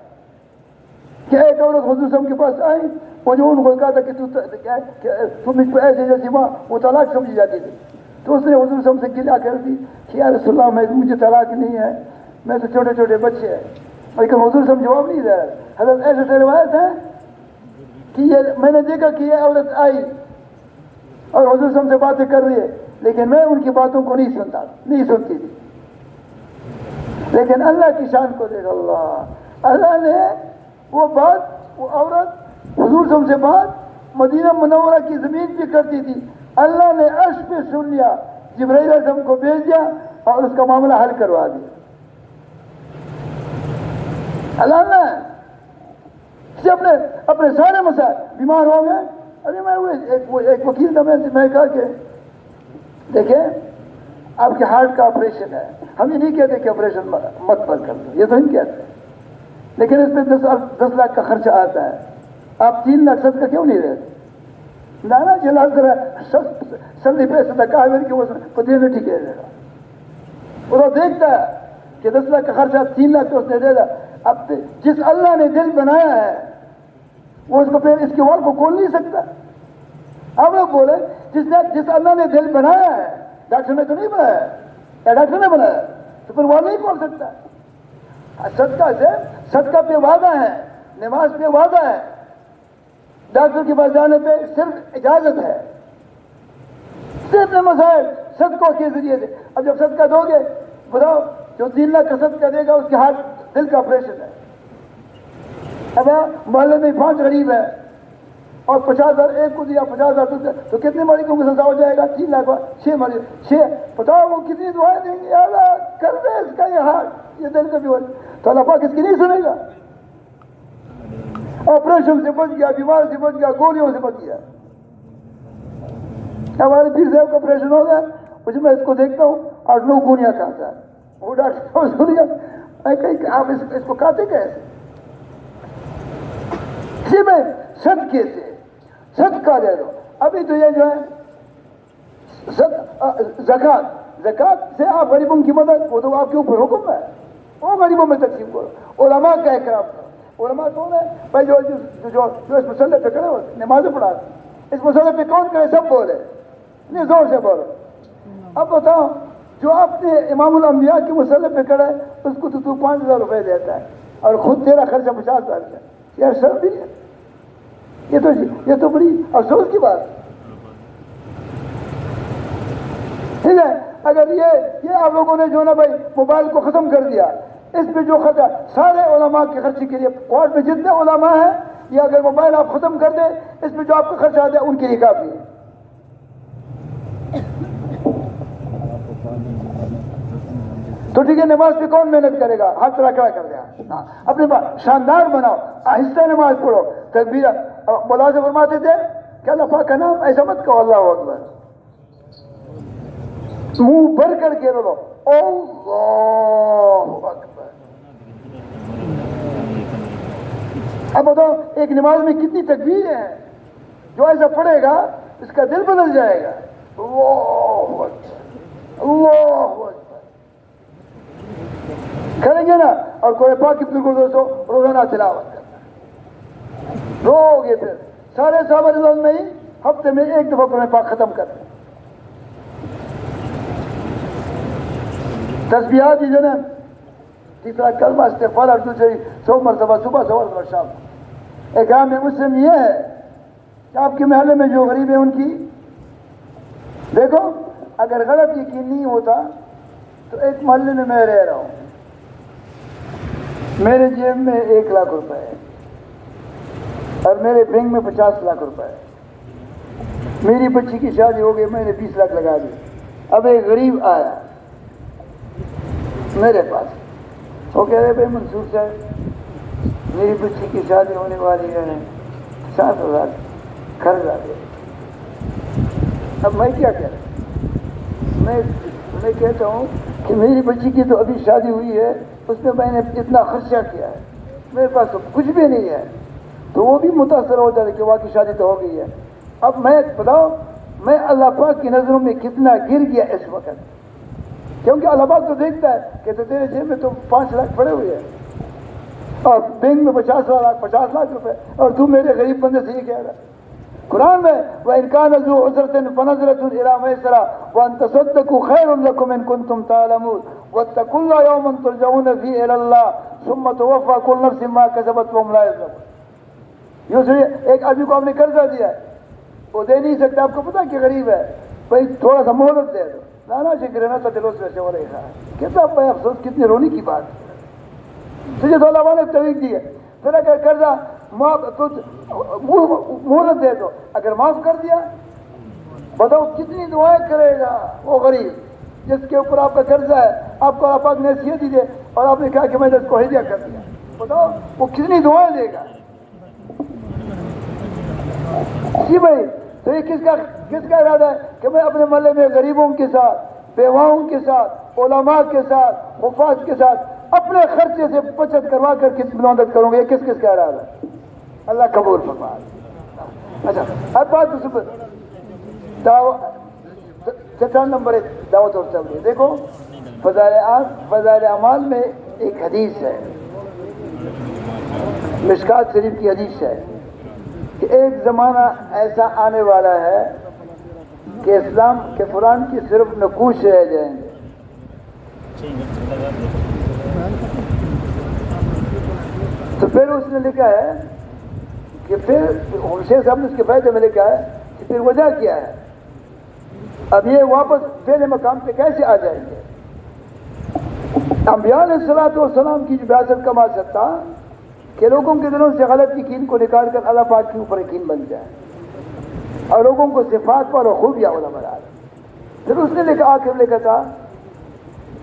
کہ ایک عورت حضور صلی اللہ علیہ وسلم کے پاس آئی، وہ جو ان کو کہا تھا کہ تم اس کو ایسے جیسی ماں، وہ طلاق سمجھی جاتی تھی. تو اس نے حضور صلی اللہ علیہ وسلم سے گلا کر دی کہ یا رسول اللہ مجھے طلاق نہیں ہے، میں تو چھوٹے چھوٹے بچے ہیں. لیکن حضور صلی اللہ علیہ وسلم جواب نہیں دے رہے. حضرت ایسے سے روایت ہے کہ یہ میں نے دیکھا کہ یہ عورت آئی اور حضور صلی اللہ علیہ وسلم سے باتیں کر رہی ہے، لیکن میں ان کی باتوں کو نہیں سنتی تھی. لیکن اللہ کی شان کو دیکھ. اللہ نے وہ عورت حضور صلی اللہ علیہ وسلم سے بات مدینہ منورہ کی زمین پہ کرتی تھی. اللہ نے عرش پہ سن لیا، جبرائیل علیہ السلام کو بھیج دیا اور اس کا معاملہ حل کروا دیا. اللہ نے سے اپنے سارے مسائل. بیمار ہو گئے، ابھی میں ایک وکیل تھا، میں کہا کہ دیکھیں آپ کے ہارٹ کا آپریشن ہے، ہم یہ نہیں کہتے کہ آپریشن مت کر دو، یہ تو ہم کہتے ہیں، لیکن اس پہ 10 لاکھ کا خرچہ آتا ہے، آپ 3 لاکھ صدقہ کیوں نہیں دیتے؟ نانا جلا ذرا سندی پیسے تھا کہا کہ وہ پتہ نہیں ٹھیک ہے. وہ تو دیکھتا ہے کہ 10 لاکھ کا خرچہ 3 لاکھ تو اس نے دے دا. اب جس اللہ نے دل بنایا ہے وہ اس کو پھر اس کے وال کو کھول نہیں سکتا. آپ لوگ بولے جس اللہ نے دل بنایا ہے، ڈاکٹر نے تو نہیں بنایا یا ڈاکٹر نے بنایا تو پھر وہ نہیں کھول سکتا. صدقہ پہ وعدہ ہے، نماز پہ وعدہ ہے، ڈاکٹر کے پاس جانے پہ صرف اجازت ہے. صرف مسائل صدقوں کے ذریعے سے. اب جب صدقہ دو گے، بتاؤ جو 3 لاکھ کا صدقہ دے گا اس کے ہاتھ دل کا آپریشن ہے. اب محلے میں 5 غریب ہے اور 50,000 ایک کو دیا، 50,000 تو کتنے مریضوں کو سزا ہو جائے گا؟ 3 لاکھ 6 مریض 6. بتاؤ وہ کتنی دعائیں دیں گے، اللہ کر دے اس کا یہ ہاتھ، یہ دل کا بھی ہو. تو اللہ پاک اس کی نہیں سنے گا. آپریشن سے بچ گیا، بیمار سے بچ گیا، گولیوں سے بچ گیا. ہمارے پیر صاحب کا آپریشن ہو گیا، مجھے میں اس کو دیکھتا ہوں 8-9 گولیاں کھاتا ہے. وہ ڈاکٹر سن گیا کہیں آپ اس کو کہتے کیسے؟ اسی میں صدقے سے صدقہ دے دو. ابھی تو یہ جو ہے زکات سے آپ غریبوں کی مدد, وہ تو آپ کے اوپر حکم ہے, وہ غریبوں میں تقسیم کرو. علماء کا اکرام کرو. علماء کون ہے بھائی؟ جو اس مسئلے پہ کھڑے ہوتے, نمازیں پڑھاتے, اس مسئلے پہ کون کرے؟ سب بولے, نہیں زور سے بولو. اب بتاؤ, جو آپ نے امام الانبیاء کے مسئلے پہ کھڑا ہے, اس کو تو 5,000 روپے دیتا ہے, اور خود تیرا خرچہ 50,000 کا. یار شرم بھی ہے. یہ تو بڑی افسوس کی بات ہے. ٹھیک ہے, اگر یہ آپ لوگوں نے جو نا بھائی موبائل کو ختم کر دیا, اس پہ جو خرچہ سارے علماء کے خرچے کے لیے, کوارٹ میں جتنے علماء ہیں, یہ اگر موبائل آپ ختم کر دیں, اس پہ جو آپ کا خرچہ آتا ہے ان کے لیے کافی ہے. تو ٹھیک ہے, نماز پہ کون محنت کرے گا؟ ہاتھ کھڑا کر دیا, اپنے پاس شاندار بناؤ, آہستہ نماز پڑھو. تکبیر مولا سے فرماتے تھے کہ اللہ پاک کا نام ایسا مت کہو اللہ اکبر, منہ بھر کر کے رو, اللہ اکبر. اب بتاؤ, ایک نماز میں کتنی تکبیر ہیں؟ جو ایسا پڑھے گا اس کا دل بدل جائے گا. اللہ اکبر, اللہ اکبر کریں گے نا. اور قرآن پاک کی بالکل دوستوں روزانہ تلاوت کرنا, رو گے پھر سارے صحابہ رضوان میں ہی ہفتے میں ایک دفعہ قرآن پاک ختم کرنا. تسبیحات جو نا, تیسرا کلمہ استغفار, اور دوسری 100 مرتبہ صبح 100 مرتبہ شام. ایک عام مسلم یہ ہے کہ آپ کے محلے میں جو غریب ہیں ان کی دیکھو, اگر غلط یقین نہیں ہوتا تو ایک محلے میں میں رہ رہا ہوں, میرے جیب میں 1 لاکھ روپے ہے, اور میرے بینک میں 50 لاکھ روپے ہے. میری بچی کی شادی ہو گئی, میں نے 20 لاکھ لگا دی. اب ایک غریب آیا میرے پاس, وہ کہہ رہے بھائی منصور صاحب میری بچی کی شادی ہونے والی ہے, 7,000 قرض آ گیا. اب میں کیا کروں؟ میں کہتا ہوں کہ میری بچی کی تو ابھی شادی ہوئی ہے, اس میں میں نے اتنا خرچہ کیا ہے, میرے پاس تو کچھ بھی نہیں ہے. تو وہ بھی متاثر ہو جاتا ہے کہ واقعی شادی تو ہو گئی ہے. اب میں بتاؤ, میں اللہ پاک کی نظروں میں کتنا گر گیا اس وقت, کیونکہ اللہ پاک تو دیکھتا ہے کہ تو تیرے جیب میں تو 5 لاکھ پڑے ہوئے ہیں, اور بینک میں 50 لاکھ روپے, اور تو میرے غریب بندے سے یہ کہہ رہا ہے. قرآن میں وَإِنْ كَانَ ذُو عُسْرَةٍ فَنَظْرَةٌ إِلَىٰ مَيْسَرَةٍ وَأَن تَصَدَّقُوا خَيْرٌ لَكُمْ إِن كُنتُمْ تَعْلَمُونَ وَاتَّقُوا اللَّهَ يَوْمًا تُرْجَعُونَ فِيهِ إِلَى اللَّهِ ثُمَّ تُوَفَّىٰ كُلُّ نَفْسٍ مَا كَسَبَتْ وَهُمْ لَا يُظْلَمُونَ. یوں سنیے, ایک آدمی کو آپ نے قرضہ دیا, وہ دے نہیں سکتا, آپ کو پتا کہ غریب ہے, بھائی تھوڑا سا مہلت دے دو. لانا شکرنا تھا دلوں سے ہو رہا ہے. کتنا بھائی افسوس, کتنی رونے کی بات. تجھے تو اللہ نے توفیق دی ہے, پھر اگر قرضہ مہلت دے دو, اگر معاف کر دیا بتاؤ کتنی دعائیں کرے گا وہ غریب جس کے اوپر آپ کا قرضہ ہے. آپ کو اللہ پاک نے نصیحت دی ہے, اور آپ نے کہا کہ میں نے اس کو ہدیہ کر دیا, بتاؤ وہ کتنی دعائیں دے گا. جی بھائی, تو یہ کس کا ارادہ ہے کہ میں اپنے محلے میں غریبوں کے ساتھ, بیواؤں کے ساتھ, علماء کے ساتھ, حفاظ کے ساتھ اپنے خرچے سے بچت کروا کر کس مدد کروں گا؟ یہ کس کا ارادہ ہے؟ اللہ قبول فرمائے. اچھا, ہر بات چٹا نمبر 1 دعوت اور تبلیغ. دیکھو فضائل اعمال میں ایک حدیث ہے, مشکات شریف کی حدیث ہے کہ ایک زمانہ ایسا آنے والا ہے کہ اسلام کے قرآن کی صرف نقوش رہ جائیں گے. تو پھر اس نے لکھا ہے کہ پھر شیخ صاحب نے اس کے فائدے میں لکھا ہے کہ پھر وجہ کیا ہے, اب یہ واپس پہلے مقام پہ کیسے آ جائیں گے. انبیاء علیہ الصلوۃ والسلام کی جو بعثت کا مقصد تھا کہ لوگوں کے دلوں سے غلط یقین کو نکال کر اللہ پاک کے اوپر یقین بن جائے, اور لوگوں کو صفات پر اور خوبیاں علماء بنا. پھر اس نے لکھا, آخر لکھا تھا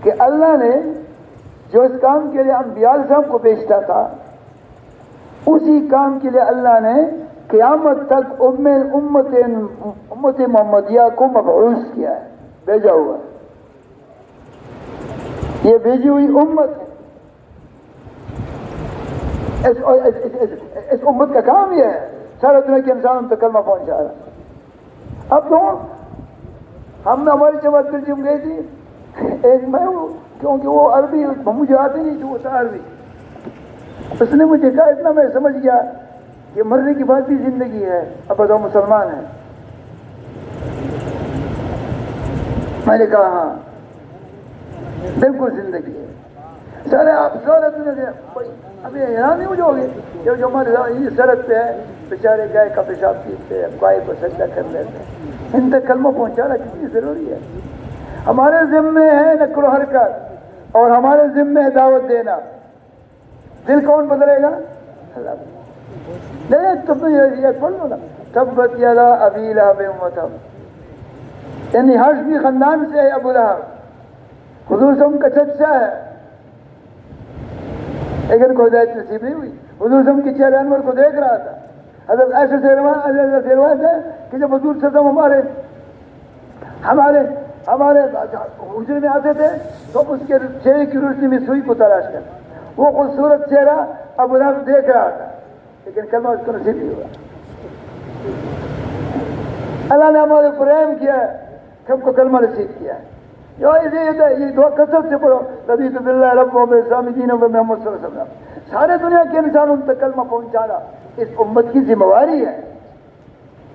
کہ اللہ نے جو اس کام کے لیے انبیاء علیہ السلام کو بھیجتا تھا, اسی کام کے لیے اللہ نے قیامت تک امت محمدیہ کو مبعوث کیا ہے, بھیجا ہوا ہے. یہ بھیجی ہوئی امت ہے, اس امت کا کام یہ ہے سارے دنیا کے انسانوں تک کلمہ پہنچا رہا. اب تو ہم ہماری جماعت بلجیم گئی تھی، ایک میں ہوں کیونکہ وہ عربی مجھے آتی نہیں تھی، وہ تھا عربی. اس نے مجھے کہا، اتنا میں سمجھ گیا کہ مرنے کے بعد بھی زندگی ہے. اب بتاؤ مسلمان ہیں؟ میں نے کہا ہاں بالکل زندگی ہے. سارے آپ سارے دنیا سے ابھی حیران نہیں ہو جاؤ گے کہ جو ہمارے سڑک پہ ہے بیچارے گائے کا پیشاب پیتے ہیں، گائے کو سجدہ کر لیتے ہیں. ان تک کلمہ پہنچانا کتنی ضروری ہے. ہمارے ذمے ہے نقل و حرکت اور ہمارے ذمے ہے دعوت دینا. دل کون بدلے گا؟ اللہ. نہیں تم یہ پڑھ لو نا، تبت یدا ابی لہب وتب، یعنی ہاشمی خاندان سے ہے ابو لہب. حضور سے ان کا چچا ہے لیکن کوئی ہدایت نصیب نہیں ہوئی. حضور سے ان کے چہرے انور کو دیکھ رہا تھا. حضرت عائشہ سے روایت ہے کہ جب حضور صلی اللہ علیہ وسلم ہمارے حجرے میں آتے تھے تو اس کے چہرے کی روشنی میں سوئی کو تلاش کر وہ خوبصورت چہرہ ابو لہب دیکھ رہا تھا، لیکن کلمہ اس کو نصیب نہیں ہوا. اللہ نے ہمارے پریم کیا ہے، ہم کو کلمہ نصیب کیا ہے. یہ دعا کثرت سے پڑھو، رضیت باللہ رب و بالاسلام دینا و محمد صلی اللہ علیہ وسلم. سارے دنیا کے انسانوں تک کلمہ پہنچانا اس امت کی ذمہ داری ہے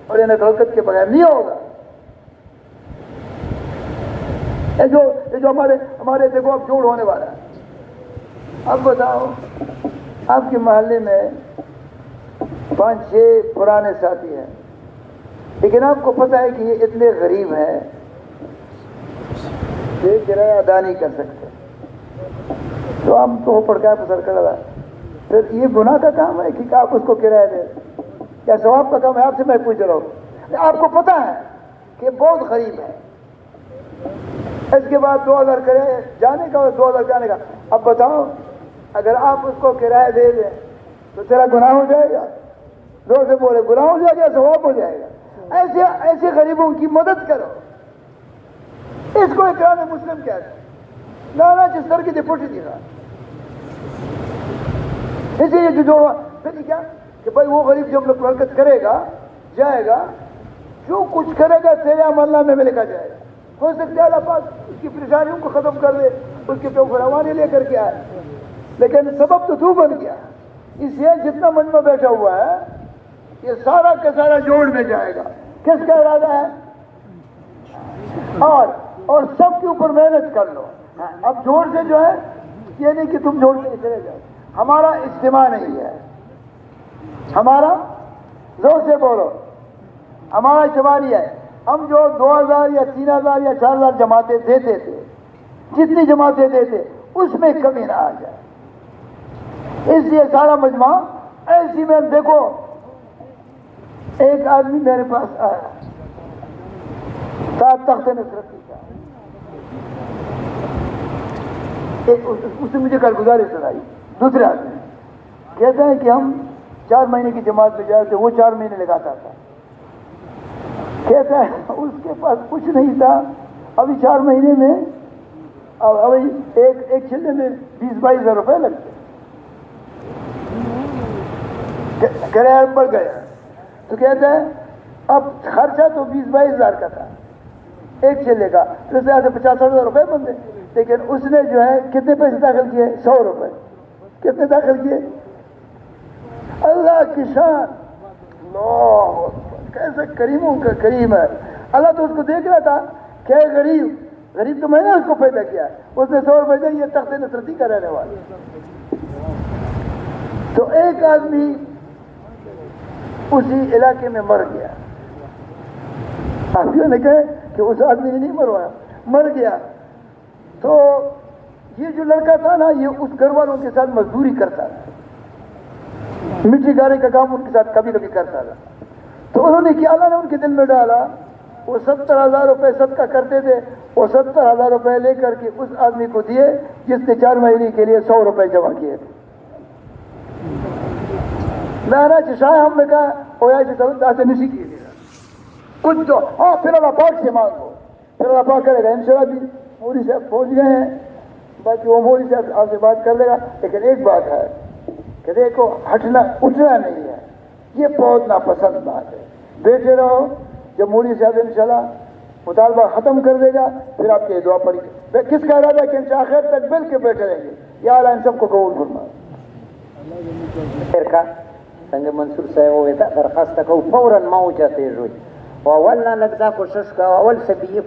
اور انہیں حرکت کے بغیر نہیں ہوگا. یہ جو ہمارے دیکھو اب جوڑ ہونے والا ہے. اب بتاؤ آپ کے محلے میں 5-6 پرانے ساتھی ہیں، لیکن آپ کو پتہ ہے کہ یہ اتنے غریب ہیں کہ کرایہ ادا نہیں کر سکتے، تو ہم تو پڑکا پسر کر رہا. پھر یہ گناہ کا کام ہے کہ آپ اس کو کرایہ دیں یا ثواب کا کام ہے؟ آپ سے میں پوچھ رہا ہوں. آپ کو پتہ ہے کہ بہت غریب ہے، اس کے بعد 2000 کرایہ جانے کا اور 2000 جانے کا. اب بتاؤ اگر آپ اس کو کرایہ دے دیں تو تیرا گناہ ہو جائے گا؟ زور سے بولے، گناہ ہو جائے گا، ثواب ہو جائے گا. ایسے غریبوں کی مدد کرو. اس کو اکرام مسلم کہتے ہیں. لانا جس طرح کی پوٹی دی رہا اسی لیے جو جوڑا پھر کیا کہ بھائی وہ غریب جب لوگ حرکت کرے گا جائے گا، جو کچھ کرے گا تیرے عمل میں لکھا جائے گا. ہو سکتا ہے اللہ پاک اس کی پریشانیوں کو ختم کر دے، اس کے تو فراوانی لے کر کے آئے، لیکن سبب تو بن گیا. اس لیے جتنا مجمع بیٹھا ہوا ہے یہ سارا کا سارا جوڑ میں جائے گا. کس کا ارادہ ہے؟ اور سب کے اوپر محنت کر لو. اب جوڑ سے جو ہے یہ نہیں کہ تم جوڑ سے چلے جاؤ. ہمارا اجتماع نہیں ہے، ہمارا زور سے بولو، ہمارا اجتماع نہیں ہے. ہم جو 2000 یا 3000 یا 4000 جماعتیں دیتے تھے، جتنی جماعتیں دیتے اس میں کمی نہ آ جائے. اس لیے سارا مجمع ایسی میں دیکھو. ایک آدمی میرے پاس آیا 7 تخت نصرتی کا، اس نے مجھے کارگزاری سنائی. دوسرے آدمی کہتے ہیں کہ ہم 4 مہینے کی جماعت میں جائے تھے، وہ 4 مہینے لگاتا تھا. کہتا ہے اس کے پاس کچھ نہیں تھا، ابھی 4 مہینے میں ابھی ایک چلے میں 20-22 ہزار روپے لگتے، کرایہ بڑھ گیا. تو کہتا ہے اب خرچہ تو 20-22 ہزار کا تھا ایک چلے کا، پھر اس سے 50-60 ہزار روپے بندے. لیکن اس نے جو ہے کتنے پیسے داخل کیے؟ 100 روپے. کتنے داخل کیے؟ اللہ کی شان، اللہ کیسے کریموں کا کریم ہے. اللہ تو اس کو دیکھ رہا تھا کہ غریب تو میں نے اس کو پیدا کیا. اس نے 100 روپے دے، یہ تخت نصرتی کا رہنے والا. تو ایک آدمی اسی علاقے میں مر گیا. آدمیوں نے کہا کہ اس آدمی نے نہیں مروایا، مر گیا. تو یہ جو لڑکا تھا نا، یہ اس گھر والوں کے ساتھ مزدوری کرتا تھا، مٹی گاڑے کا کام ان کے ساتھ کبھی کبھی کرتا تھا. تو انہوں نے کیا، اللہ نے ان کے دل میں ڈالا، وہ 70,000 روپے صدقہ کرتے تھے. وہ 70,000 روپے لے کر کے اس آدمی کو دیے جس نے 4 مہینے کے لیے 100 روپے جمع کیے تھے. لانا چشاہ ہم نے کہا ہویا سے نشی کیے کچھ تو ہاں پھر اللہ پاک سے مانگو، پھر اللہ پاک کرے گا. انشاءاللہ بھی مودی صاحب پہنچ گئے ہیں، باقی وہ مودی صاحب آپ سے بات کر لے گا. لیکن ایک بات ہے کہ کہ دیکھو ہٹنا اٹھنا نہیں ہے، یہ بہت ناپسند بات ہے. بیٹھے رہو، جب مودی صاحب انشاءاللہ مطالبہ ختم کر دے گا پھر آپ کی دعا پڑی. کس کا ارادہ ہے کہ انشاء آخر تک مل کے بیٹھے رہیں گے؟ یا اللہ ان سب کو قبول فرما. خیر کا څنګه منصور صاحب وې ته درخواست کو فوراً ما وجه تیز ہوئی اول نہ لگتا کوشش کا اول سے بھی یہ